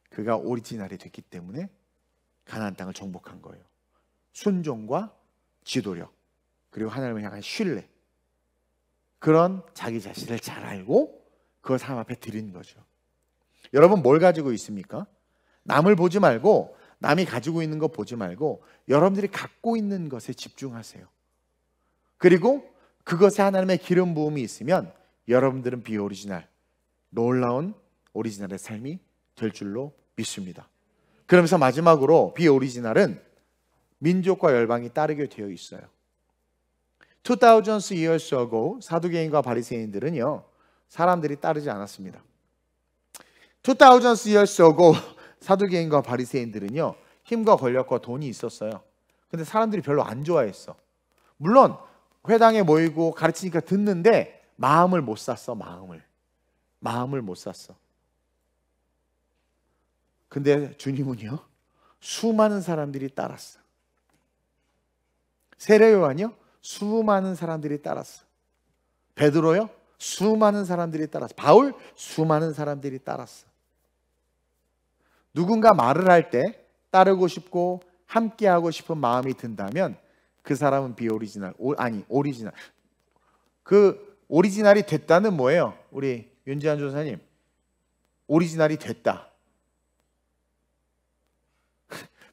그가 오리지널이 됐기 때문에 가나안 땅을 정복한 거예요. 순종과 지도력 그리고 하나님을 향한 신뢰, 그런 자기 자신을 잘 알고 그걸 사람 앞에 드리는 거죠. 여러분 뭘 가지고 있습니까? 남을 보지 말고 남이 가지고 있는 거 보지 말고 여러분들이 갖고 있는 것에 집중하세요. 그리고 그것에 하나님의 기름 부음이 있으면 여러분들은 비오리지널, 놀라운 오리지널의 삶이 될 줄로 믿습니다. 그러면서 마지막으로 비오리지널은 민족과 열방이 따르게 되어 있어요. 2000 years ago 사두개인과 바리새인들은요, 사람들이 따르지 않았습니다. 2000 years ago 사두개인과 바리새인들은요, 힘과 권력과 돈이 있었어요. 근데 사람들이 별로 안 좋아했어. 물론 회당에 모이고 가르치니까 듣는데 마음을 못 샀어. 마음을 못 샀어. 근데 주님은요, 수많은 사람들이 따랐어. 세례 요한이요, 수많은 사람들이 따랐어. 베드로요, 수많은 사람들이 따랐어. 바울, 수많은 사람들이 따랐어. 누군가 말을 할 때 따르고 싶고 함께하고 싶은 마음이 든다면 그 사람은 비오리지널, 오리지널. 그 오리지널이 됐다는 뭐예요? 우리 윤지한 조사님, 오리지널이 됐다.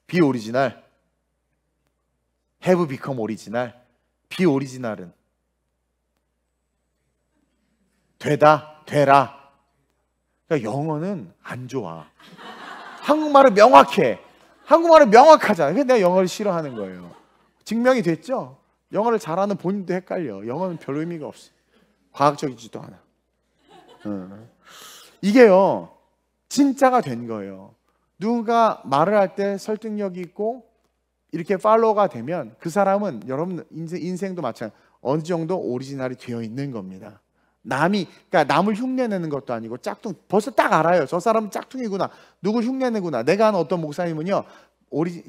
비오리지널, have become original. 비오리지널은 되라. 그러니까 영어는 안 좋아. 한국말은 명확해. 한국말은 명확하잖아. 근데 내가 영어를 싫어하는 거예요. 증명이 됐죠? 영어를 잘하는 본인도 헷갈려. 영어는 별 의미가 없어. 과학적이지도 않아. 이게요, 진짜가 된 거예요. 누군가 말을 할 때 설득력이 있고 이렇게 팔로워가 되면 그 사람은 여러분 인생도 마찬가지, 어느 정도 오리지널이 되어 있는 겁니다. 그러니까 남을 흉내내는 것도 아니고 짝퉁, 벌써 딱 알아요. 저 사람은 짝퉁이구나. 누굴 흉내내구나. 내가 아는 어떤 목사님은요,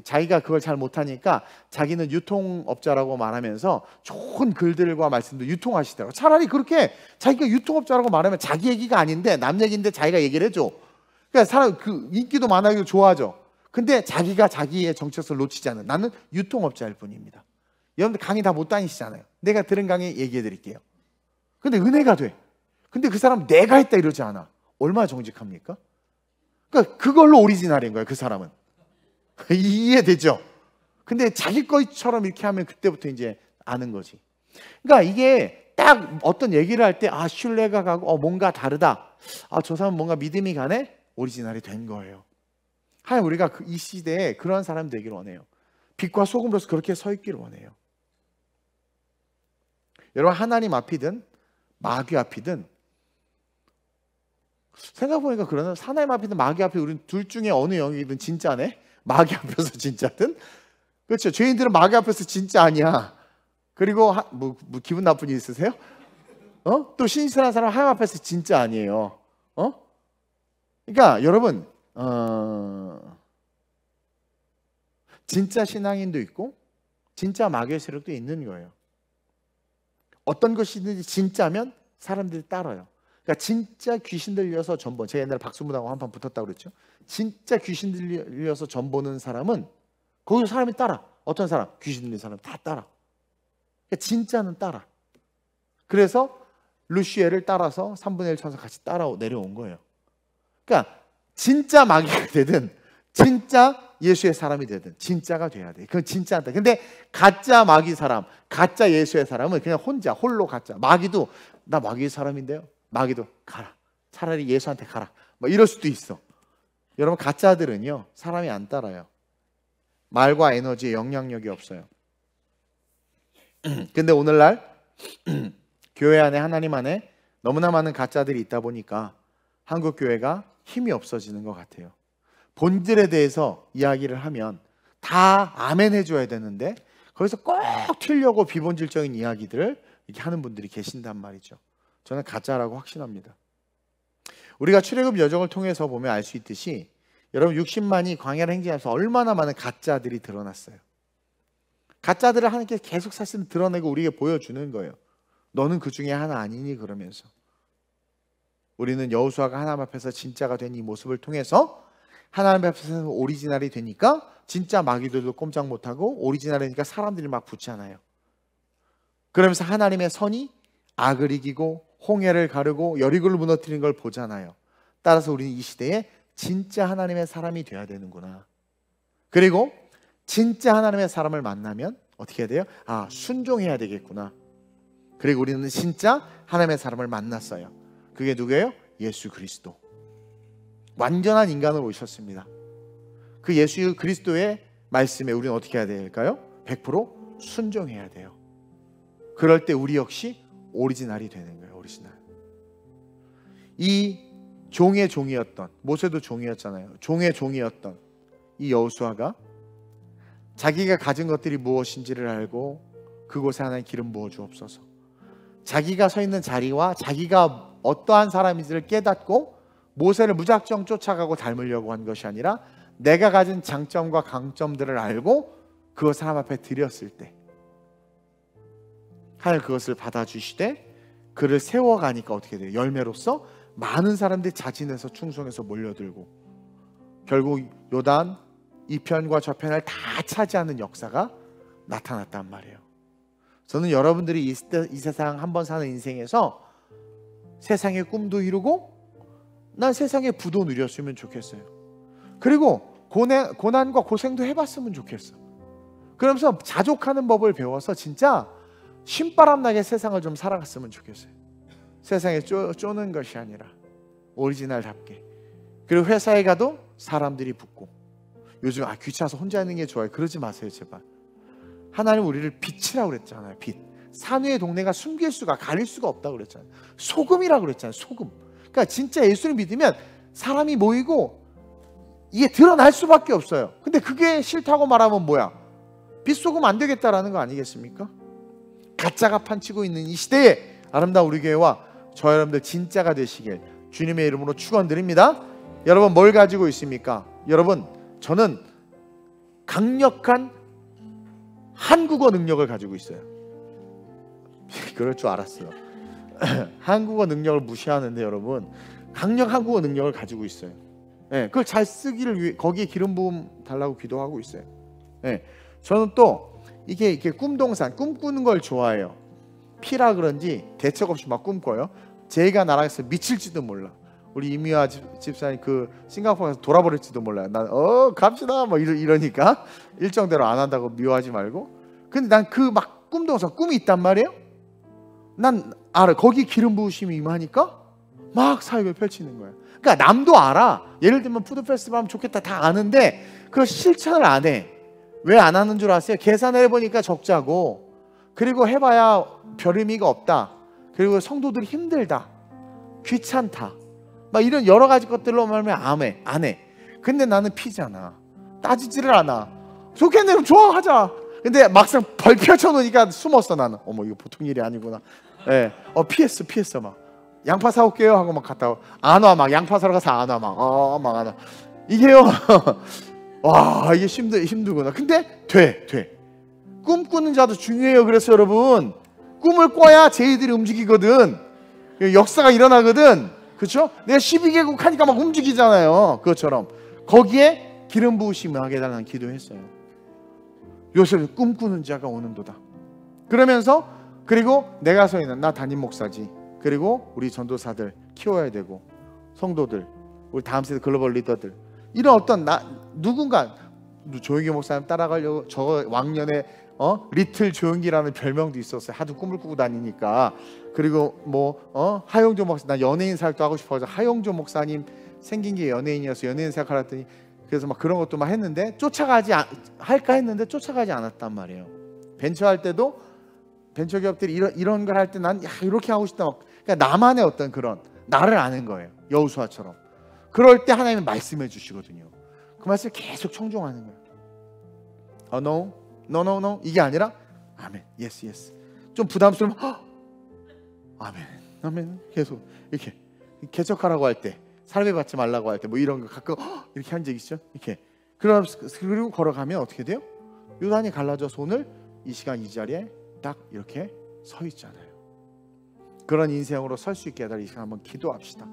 자기가 그걸 잘 못하니까 자기는 유통업자라고 말하면서 좋은 글들과 말씀도 유통하시더라고요. 차라리 그렇게 자기가 유통업자라고 말하면 자기 얘기가 아닌데 남 얘기인데 자기가 얘기를 해줘. 그러니까 사람 인기도 많아지고 좋아져. 근데 자기가 자기의 정체성을 놓치지 않는, 나는 유통업자일 뿐입니다. 여러분들 강의 다 못 다니시잖아요. 내가 들은 강의 얘기해 드릴게요. 근데 은혜가 돼. 근데 그 사람 내가 했다 이러지 않아. 얼마나 정직합니까? 그러니까 그걸로 오리지널인 거예요, 그 사람은. 이해되죠? 근데 자기 것처럼 이렇게 하면 그때부터 이제 아는 거지. 그러니까 이게 딱 어떤 얘기를 할 때, 신뢰가 가고 뭔가 다르다. 저 사람은 뭔가 믿음이 가네? 오리지널이 된 거예요. 하나님, 우리가 이 시대에 그런 사람 되기를 원해요. 빛과 소금으로서 그렇게 서 있기를 원해요. 여러분, 하나님 앞이든 마귀 앞이든, 생각해보니까 그러나 하나님 앞이든 마귀 앞이든 우리는 둘 중에 어느 영역이든 진짜네? 마귀 앞에서 진짜든? 그렇죠. 죄인들은 마귀 앞에서 진짜 아니야. 그리고 뭐 기분 나쁜 일 있으세요? 또 신실한 사람 하나님 앞에서 진짜 아니에요. 그러니까 여러분, 진짜 신앙인도 있고 진짜 마귀의 세력도 있는 거예요. 어떤 것이든지 진짜면 사람들이 따라요. 그러니까 진짜 귀신 들려서 전 본, 제가 옛날에 박수무당하고 한판 붙었다고 그랬죠. 진짜 귀신 들려서 전 보는 사람은 거기서 사람이 따라. 어떤 사람? 귀신 들린 사람 다 따라. 그러니까 진짜는 따라. 그래서 루시엘을 따라서 3분의 1 쳐서 같이 따라 내려온 거예요. 그러니까 진짜 마귀가 되든 진짜 예수의 사람이 되든 진짜가 돼야 돼. 그건 진짜다. 근데 가짜 마귀 사람, 가짜 예수의 사람은 그냥 홀로 가짜. 마귀도 나 마귀의 사람인데요. 마귀도 가라. 차라리 예수한테 가라. 뭐 이럴 수도 있어. 여러분, 가짜들은요, 사람이 안 따라요. 말과 에너지에 영향력이 없어요. 근데 오늘날 교회 안에, 하나님 안에 너무나 많은 가짜들이 있다 보니까 한국 교회가 힘이 없어지는 것 같아요. 본질에 대해서 이야기를 하면 다 아멘 해줘야 되는데 거기서 꼭 튀려고 비본질적인 이야기들을 이렇게 하는 분들이 계신단 말이죠. 저는 가짜라고 확신합니다. 우리가 출애굽 여정을 통해서 보면 알 수 있듯이 여러분, 60만이 광야를 행진하면서 얼마나 많은 가짜들이 드러났어요. 가짜들을 하나님께서 계속 사실은 드러내고 우리에게 보여주는 거예요. 너는 그 중에 하나 아니니? 그러면서 우리는 여호수아가 하나님 앞에서 진짜가 된 이 모습을 통해서 하나님 앞에서 오리지널이 되니까 진짜 마귀들도 꼼짝 못하고 오리지널이니까 사람들이 막 붙잖아요. 그러면서 하나님의 선이 악을 이기고 홍해를 가르고 여리고를 무너뜨리는 걸 보잖아요. 따라서 우리는 이 시대에 진짜 하나님의 사람이 되어야 되는구나. 그리고 진짜 하나님의 사람을 만나면 어떻게 해야 돼요? 아, 순종해야 되겠구나. 그리고 우리는 진짜 하나님의 사람을 만났어요. 그게 누구예요? 예수 그리스도. 완전한 인간으로 오셨습니다. 그 예수 그리스도의 말씀에 우리는 어떻게 해야 될까요? 100% 순종해야 돼요. 그럴 때 우리 역시 오리지널이 되는 거예요. 오리지널. 이 종의 종이었던, 모세도 종이었잖아요. 종의 종이었던 이 여호수아가 자기가 가진 것들이 무엇인지를 알고 그곳에 하나님 기름 부어 주옵소서. 자기가 서 있는 자리와 자기가 어떠한 사람인지를 깨닫고 모세를 무작정 쫓아가고 닮으려고 한 것이 아니라 내가 가진 장점과 강점들을 알고 그것을 하나님 앞에 드렸을 때 하나님 그것을 받아주시되 그를 세워가니까 어떻게 돼요? 열매로서 많은 사람들이 자진해서 충성해서 몰려들고 결국 요단 이편과 저편을 다 차지하는 역사가 나타났단 말이에요. 저는 여러분들이 이 세상 한번 사는 인생에서 세상의 꿈도 이루고 난 세상의 부도 누렸으면 좋겠어요. 그리고 고난과 고생도 해봤으면 좋겠어. 그러면서 자족하는 법을 배워서 진짜 신바람 나게 세상을 좀 살아갔으면 좋겠어요. 세상에 쪼는 것이 아니라 오리지널답게. 그리고 회사에 가도 사람들이 붙고 요즘 귀찮아서 혼자 있는 게 좋아요. 그러지 마세요 제발. 하나님 우리를 빛이라고 그랬잖아요. 빛. 산 위의 동네가 숨길 수가 가릴 수가 없다고 그랬잖아요. 소금이라고 그랬잖아요. 소금. 그러니까 진짜 예수를 믿으면 사람이 모이고 이게 드러날 수밖에 없어요. 근데 그게 싫다고 말하면 뭐야? 빛 소금 안 되겠다라는 거 아니겠습니까? 가짜가 판치고 있는 이 시대에 아름다운 우리 교회와 저 여러분들 진짜가 되시길 주님의 이름으로 축원드립니다. 여러분 뭘 가지고 있습니까? 여러분 저는 강력한 한국어 능력을 가지고 있어요. 그럴 줄 알았어요. 한국어 능력을 무시하는데 여러분 강력 한국어 능력을 가지고 있어요. 네, 그걸 잘 쓰기를 위해 거기에 기름 부음 달라고 기도하고 있어요. 네, 저는 또 이게 꿈동산 꿈꾸는 걸 좋아해요. 피라 그런지 대책 없이 막 꿈꿔요. 제가 나라에서 미칠지도 몰라. 우리 이미화 집사님 그 싱가포르에서 돌아버릴지도 몰라요. 난 갑시다 뭐 이러니까 일정대로 안 한다고 미워하지 말고. 근데 난 그 막 꿈동산 꿈이 있단 말이에요. 난 알아. 거기 기름 부으심이 임하니까 막 사역을 펼치는 거예요. 그러니까 남도 알아. 예를 들면 푸드 페스티벌 하면 좋겠다 다 아는데 그걸 실천을 안 해. 왜 안 하는 줄 아세요? 계산을 해보니까 적자고 그리고 해봐야 별 의미가 없다. 그리고 성도들이 힘들다. 귀찮다. 막 이런 여러 가지 것들로 말하면 안 해. 근데 나는 피잖아. 따지지를 않아. 좋겠네 그럼 좋아 하자. 근데 막상 벌 펼쳐놓으니까 숨었어 나는. 어머 이거 보통 일이 아니구나. 예, 피했어 막. 양파 사올게요 하고 막 갔다 안 와. 막 양파 사러 가서 안 와. 막 안 와. 이게요. 와 이게 힘들구나. 근데 돼. 꿈꾸는 자도 중요해요. 그래서 여러분 꿈을 꿔야 쟤들이 움직이거든. 역사가 일어나거든. 그렇죠? 내가 12개국 하니까 막 움직이잖아요. 그것처럼 거기에 기름 부으심을 하게 달라는 기도했어요. 요새 꿈꾸는 자가 오는도다. 그러면서 그리고 내가 서 있는 나 담임 목사지. 그리고 우리 전도사들 키워야 되고 성도들 우리 다음 세대 글로벌 리더들 이런 어떤 누군가 조용기 목사님 따라가려고 저 왕년에 리틀 조용기라는 별명도 있었어요. 하도 꿈을 꾸고 다니니까. 그리고 하용조 목사 나 연예인 살도 하고 싶어서 하용조 목사님 생긴 게 연예인이어서 연예인 생각을 했더니 그래서 막 그런 것도 막 했는데 할까 했는데 쫓아가지 않았단 말이에요. 벤처 할 때도 벤처 기업들이 이런 걸 할 때 난 이렇게 하고 싶다. 그러니까 나만의 어떤 그런 나를 아는 거예요. 여호수아처럼. 그럴 때 하나님은 말씀해 주시거든요. 그 말씀을 계속 청종하는 거예요. No 이게 아니라 아멘, yes 좀 부담스러우면 아멘 계속 이렇게 개척하라고 할 때 사람이 받지 말라고 할 때 뭐 이런 거 가끔 이렇게 한 적 있죠. 이렇게 그리고 걸어가면 어떻게 돼요? 요단이 갈라져서 오늘 이 시간 이 자리에 딱 이렇게 서 있잖아요. 그런 인생으로 설 수 있게 해달라. 이 시간 한번 기도합시다.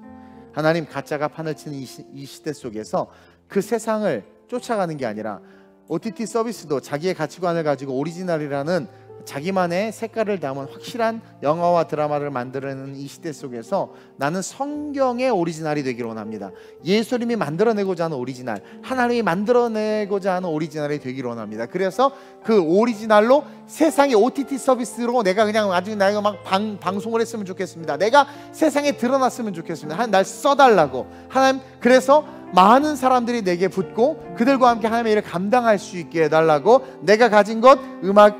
하나님 가짜가 판을 치는 이 시대 속에서 그 세상을 쫓아가는 게 아니라 OTT 서비스도 자기의 가치관을 가지고 오리지널이라는 자기만의 색깔을 담은 확실한 영화와 드라마를 만들어내는 이 시대 속에서 나는 성경의 오리지널이 되기를 원합니다. 예수님이 만들어내고자 하는 오리지널, 하나님이 만들어내고자 하는 오리지널이 되기를 원합니다. 그래서 그 오리지널로 세상의 OTT 서비스로 내가 그냥 아주 내가 막 방송을 했으면 좋겠습니다. 내가 세상에 드러났으면 좋겠습니다. 하나님 날 써달라고. 하나님 그래서 많은 사람들이 내게 붙고 그들과 함께 하나님의 일을 감당할 수 있게 해달라고. 내가 가진 것, 음악,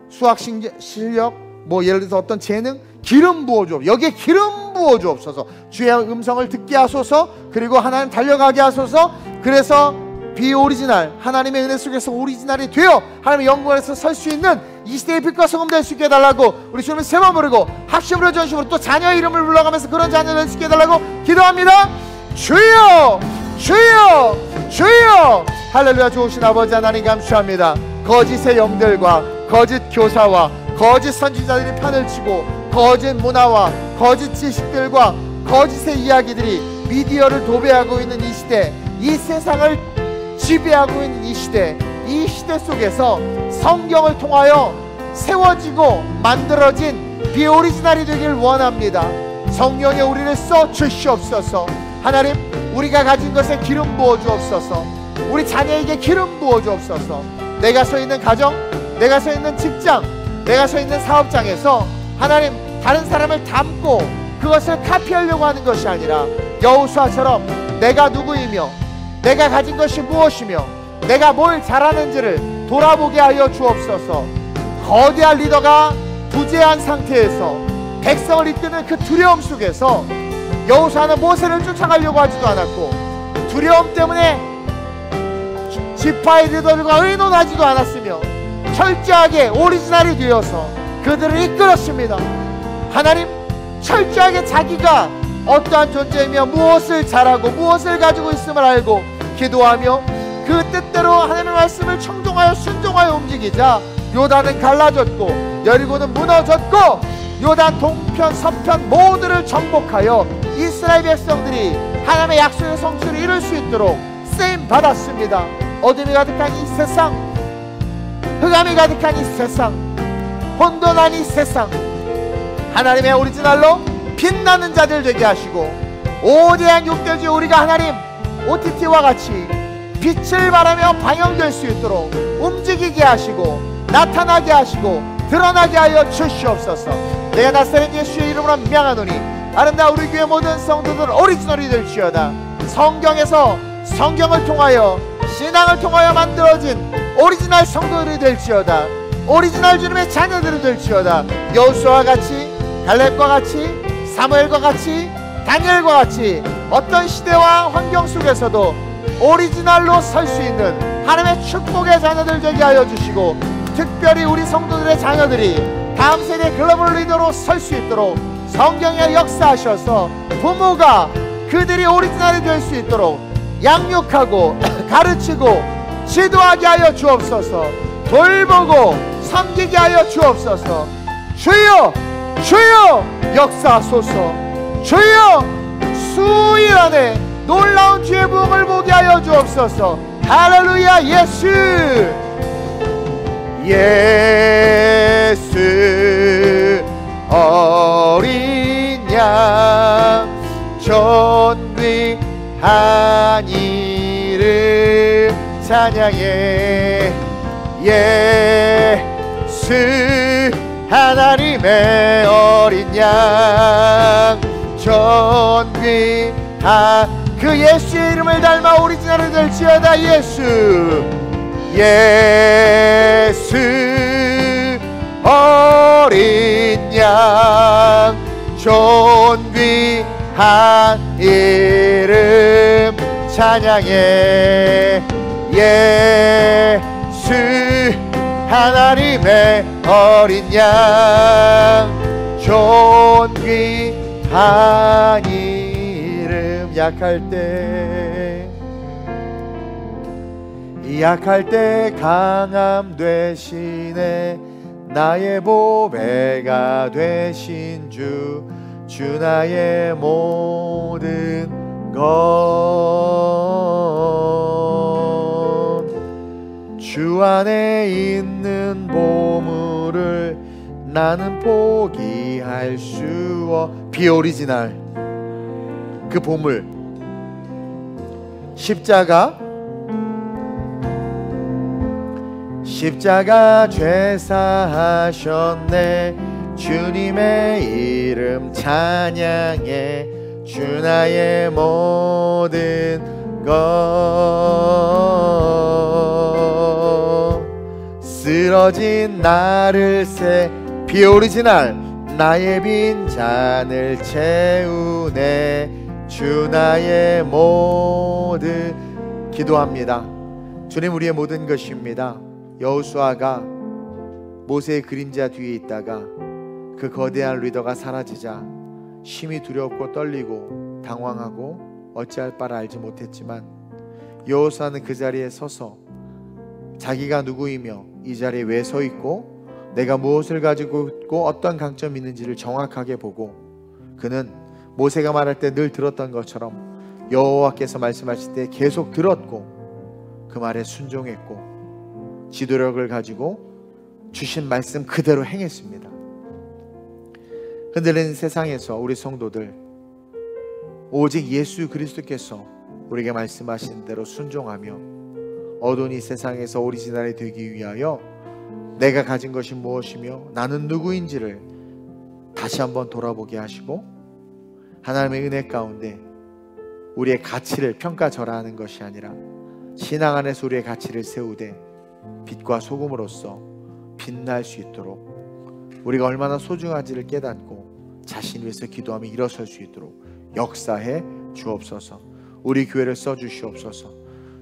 수학 실력, 뭐 예를 들어서 어떤 재능, 기름 부어주옵소서. 여기에 기름 부어주옵소서. 주의 음성을 듣게 하소서. 그리고 하나님 달려가게 하소서. 그래서 비오리지널, 하나님의 은혜 속에서 오리지널이 되어 하나님의 영광에서 설 수 있는 이 시대의 빛과 소금 될 수 있게 해달라고 우리 주님을 세 번 부르고 합심으로 전심으로 또 자녀의 이름을 불러가면서 그런 자녀 될 수 있게 해달라고 기도합니다. 주여, 주여, 주여. 할렐루야. 좋으신 아버지 하나님 감사합니다. 거짓의 영들과 거짓 교사와 거짓 선지자들이 판을 치고 거짓 문화와 거짓 지식들과 거짓의 이야기들이 미디어를 도배하고 있는 이 시대, 이 세상을 지배하고 있는 이 시대 속에서 성경을 통하여 세워지고 만들어진 비오리지널이 되길 원합니다. 성령의 우리를 써 주시옵소서. 하나님, 우리가 가진 것에 기름 부어 주옵소서. 우리 자녀에게 기름 부어 주옵소서. 내가 서 있는 가정, 내가 서 있는 직장, 내가 서 있는 사업장에서 하나님 다른 사람을 닮고 그것을 카피하려고 하는 것이 아니라 여호수아처럼 내가 누구이며 내가 가진 것이 무엇이며 내가 뭘 잘하는지를 돌아보게 하여 주옵소서. 거대한 리더가 부재한 상태에서 백성을 이끄는 그 두려움 속에서 여호수아는 모세를 쫓아가려고 하지도 않았고 두려움 때문에 지파의 리더들과 의논하지도 않았으며 철저하게 오리지널이 되어서 그들을 이끌었습니다. 하나님, 철저하게 자기가 어떠한 존재이며 무엇을 잘하고 무엇을 가지고 있음을 알고 기도하며 그 뜻대로 하나님의 말씀을 청종하여 순종하여 움직이자 요단은 갈라졌고 여리고는 무너졌고 요단 동편 서편 모두를 정복하여 이스라엘 백성들이 하나님의 약속의 성취를 이룰 수 있도록 쓰임 받았습니다. 어둠이 가득한 이 세상, 흑암이 가득한 이 세상, 혼돈한 이 세상, 하나님의 오리지널로 빛나는 자들 되게 하시고 오대한 육대주의 우리가 하나님 OTT와 같이 빛을 발하며 방영될 수 있도록 움직이게 하시고 나타나게 하시고 드러나게 하여 주시옵소서. 내가 나사렛 예수의 이름으로 명하노니 아름다운 우리 교회 모든 성도들 오리지널이 될지어다. 성경에서 성경을 통하여 신앙을 통하여 만들어진 오리지널 성도들이 될지어다. 오리지널 주님의 자녀들이 될지어다. 여호수아와 같이, 갈렙과 같이, 사무엘과 같이, 다니엘과 같이 어떤 시대와 환경 속에서도 오리지널로 설 수 있는 하나님의 축복의 자녀들 되게 하여 주시고 특별히 우리 성도들의 자녀들이 다음 세대 글로벌 리더로 설 수 있도록 성경에 역사하셔서 부모가 그들이 오리지널이 될 수 있도록 양육하고 가르치고 지도하게 하여 주옵소서. 돌보고 섬기게 하여 주옵소서. 주여, 주여 역사하소서. 주여 수일 안에 놀라운 주의 부흥을 보게 하여 주옵소서. 할렐루야. 예수, 예수 어린 양 존귀한 이름 찬양해. 예수 하나님의 어린 양 존귀한 그 예수의 이름을 닮아 오리지널이 될지어다. 예수, 예수 어린 양 존귀한 이름 찬양해. 예수 하나님의 어린 양 존귀한 이름. 약할 때 강함 되시네. 나의 보배가 되신 주 나의 모든 것. 주 주 안에 있는 보물을 나는 포기할 수 비오리지널 그 보물 십자가 죄사하셨네. 주님의 이름 찬양해. 주 나의 모든 것 쓰러진 나를 비오리지널 나의 빈 잔을 채우네. 주 나의 모든 기도합니다. 주님 우리의 모든 것입니다. 여호수아가 모세의 그림자 뒤에 있다가 그 거대한 리더가 사라지자 심히 두렵고 떨리고 당황하고 어찌할 바를 알지 못했지만 여호수아는 그 자리에 서서 자기가 누구이며 이 자리에 왜 서 있고 내가 무엇을 가지고 있고 어떤 강점이 있는지를 정확하게 보고 그는 모세가 말할 때 늘 들었던 것처럼 여호와께서 말씀하실 때 계속 들었고 그 말에 순종했고 지도력을 가지고 주신 말씀 그대로 행했습니다. 흔들리는 세상에서 우리 성도들 오직 예수 그리스도께서 우리에게 말씀하신 대로 순종하며 어두운 이 세상에서 오리지널이 되기 위하여 내가 가진 것이 무엇이며 나는 누구인지를 다시 한번 돌아보게 하시고 하나님의 은혜 가운데 우리의 가치를 평가절하하는 것이 아니라 신앙 안에서 우리의 가치를 세우되 빛과 소금으로서 빛날 수 있도록 우리가 얼마나 소중한지를 깨닫고 자신 위해서 기도하며 일어설 수 있도록 역사해 주옵소서. 우리 교회를 써주시옵소서.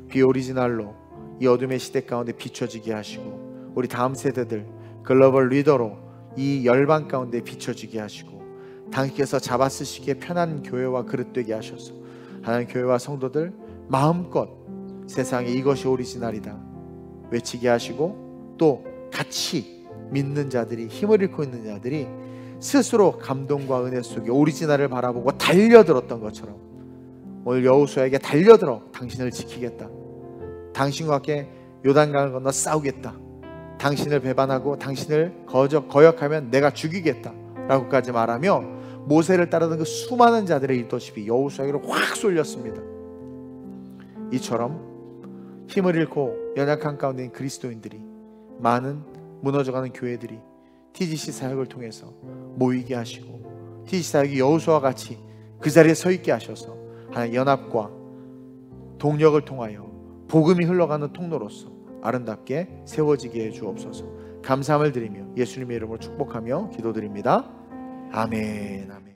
비오리지널로 이 어둠의 시대 가운데 비춰지게 하시고 우리 다음 세대들 글로벌 리더로 이 열방 가운데 비춰지게 하시고 당신께서 잡아 쓰시기에 편한 교회와 그릇되게 하셔서 하나님 교회와 성도들 마음껏 세상에 이것이 오리지널이다 외치게 하시고 또 같이 믿는 자들이 힘을 잃고 있는 자들이 스스로 감동과 은혜 속에 오리지널을 바라보고 달려들었던 것처럼 오늘 여호수아에게 달려들어 당신을 지키겠다. 당신과 함께 요단강을 건너 싸우겠다. 당신을 배반하고 당신을 거역하면 내가 죽이겠다 라고까지 말하며 모세를 따르던 그 수많은 자들의 리더십이 여호수아에게로 확 쏠렸습니다. 이처럼 힘을 잃고 연약한 가운데 있는 그리스도인들이 많은 무너져가는 교회들이 TGC 사역을 통해서 모이게 하시고 TGC 사역이 여호수아와 같이 그 자리에 서 있게 하셔서 하나님 연합과 동력을 통하여 복음이 흘러가는 통로로서 아름답게 세워지게 해 주옵소서. 감사함을 드리며 예수님의 이름으로 축복하며 기도드립니다. 아멘. 아멘.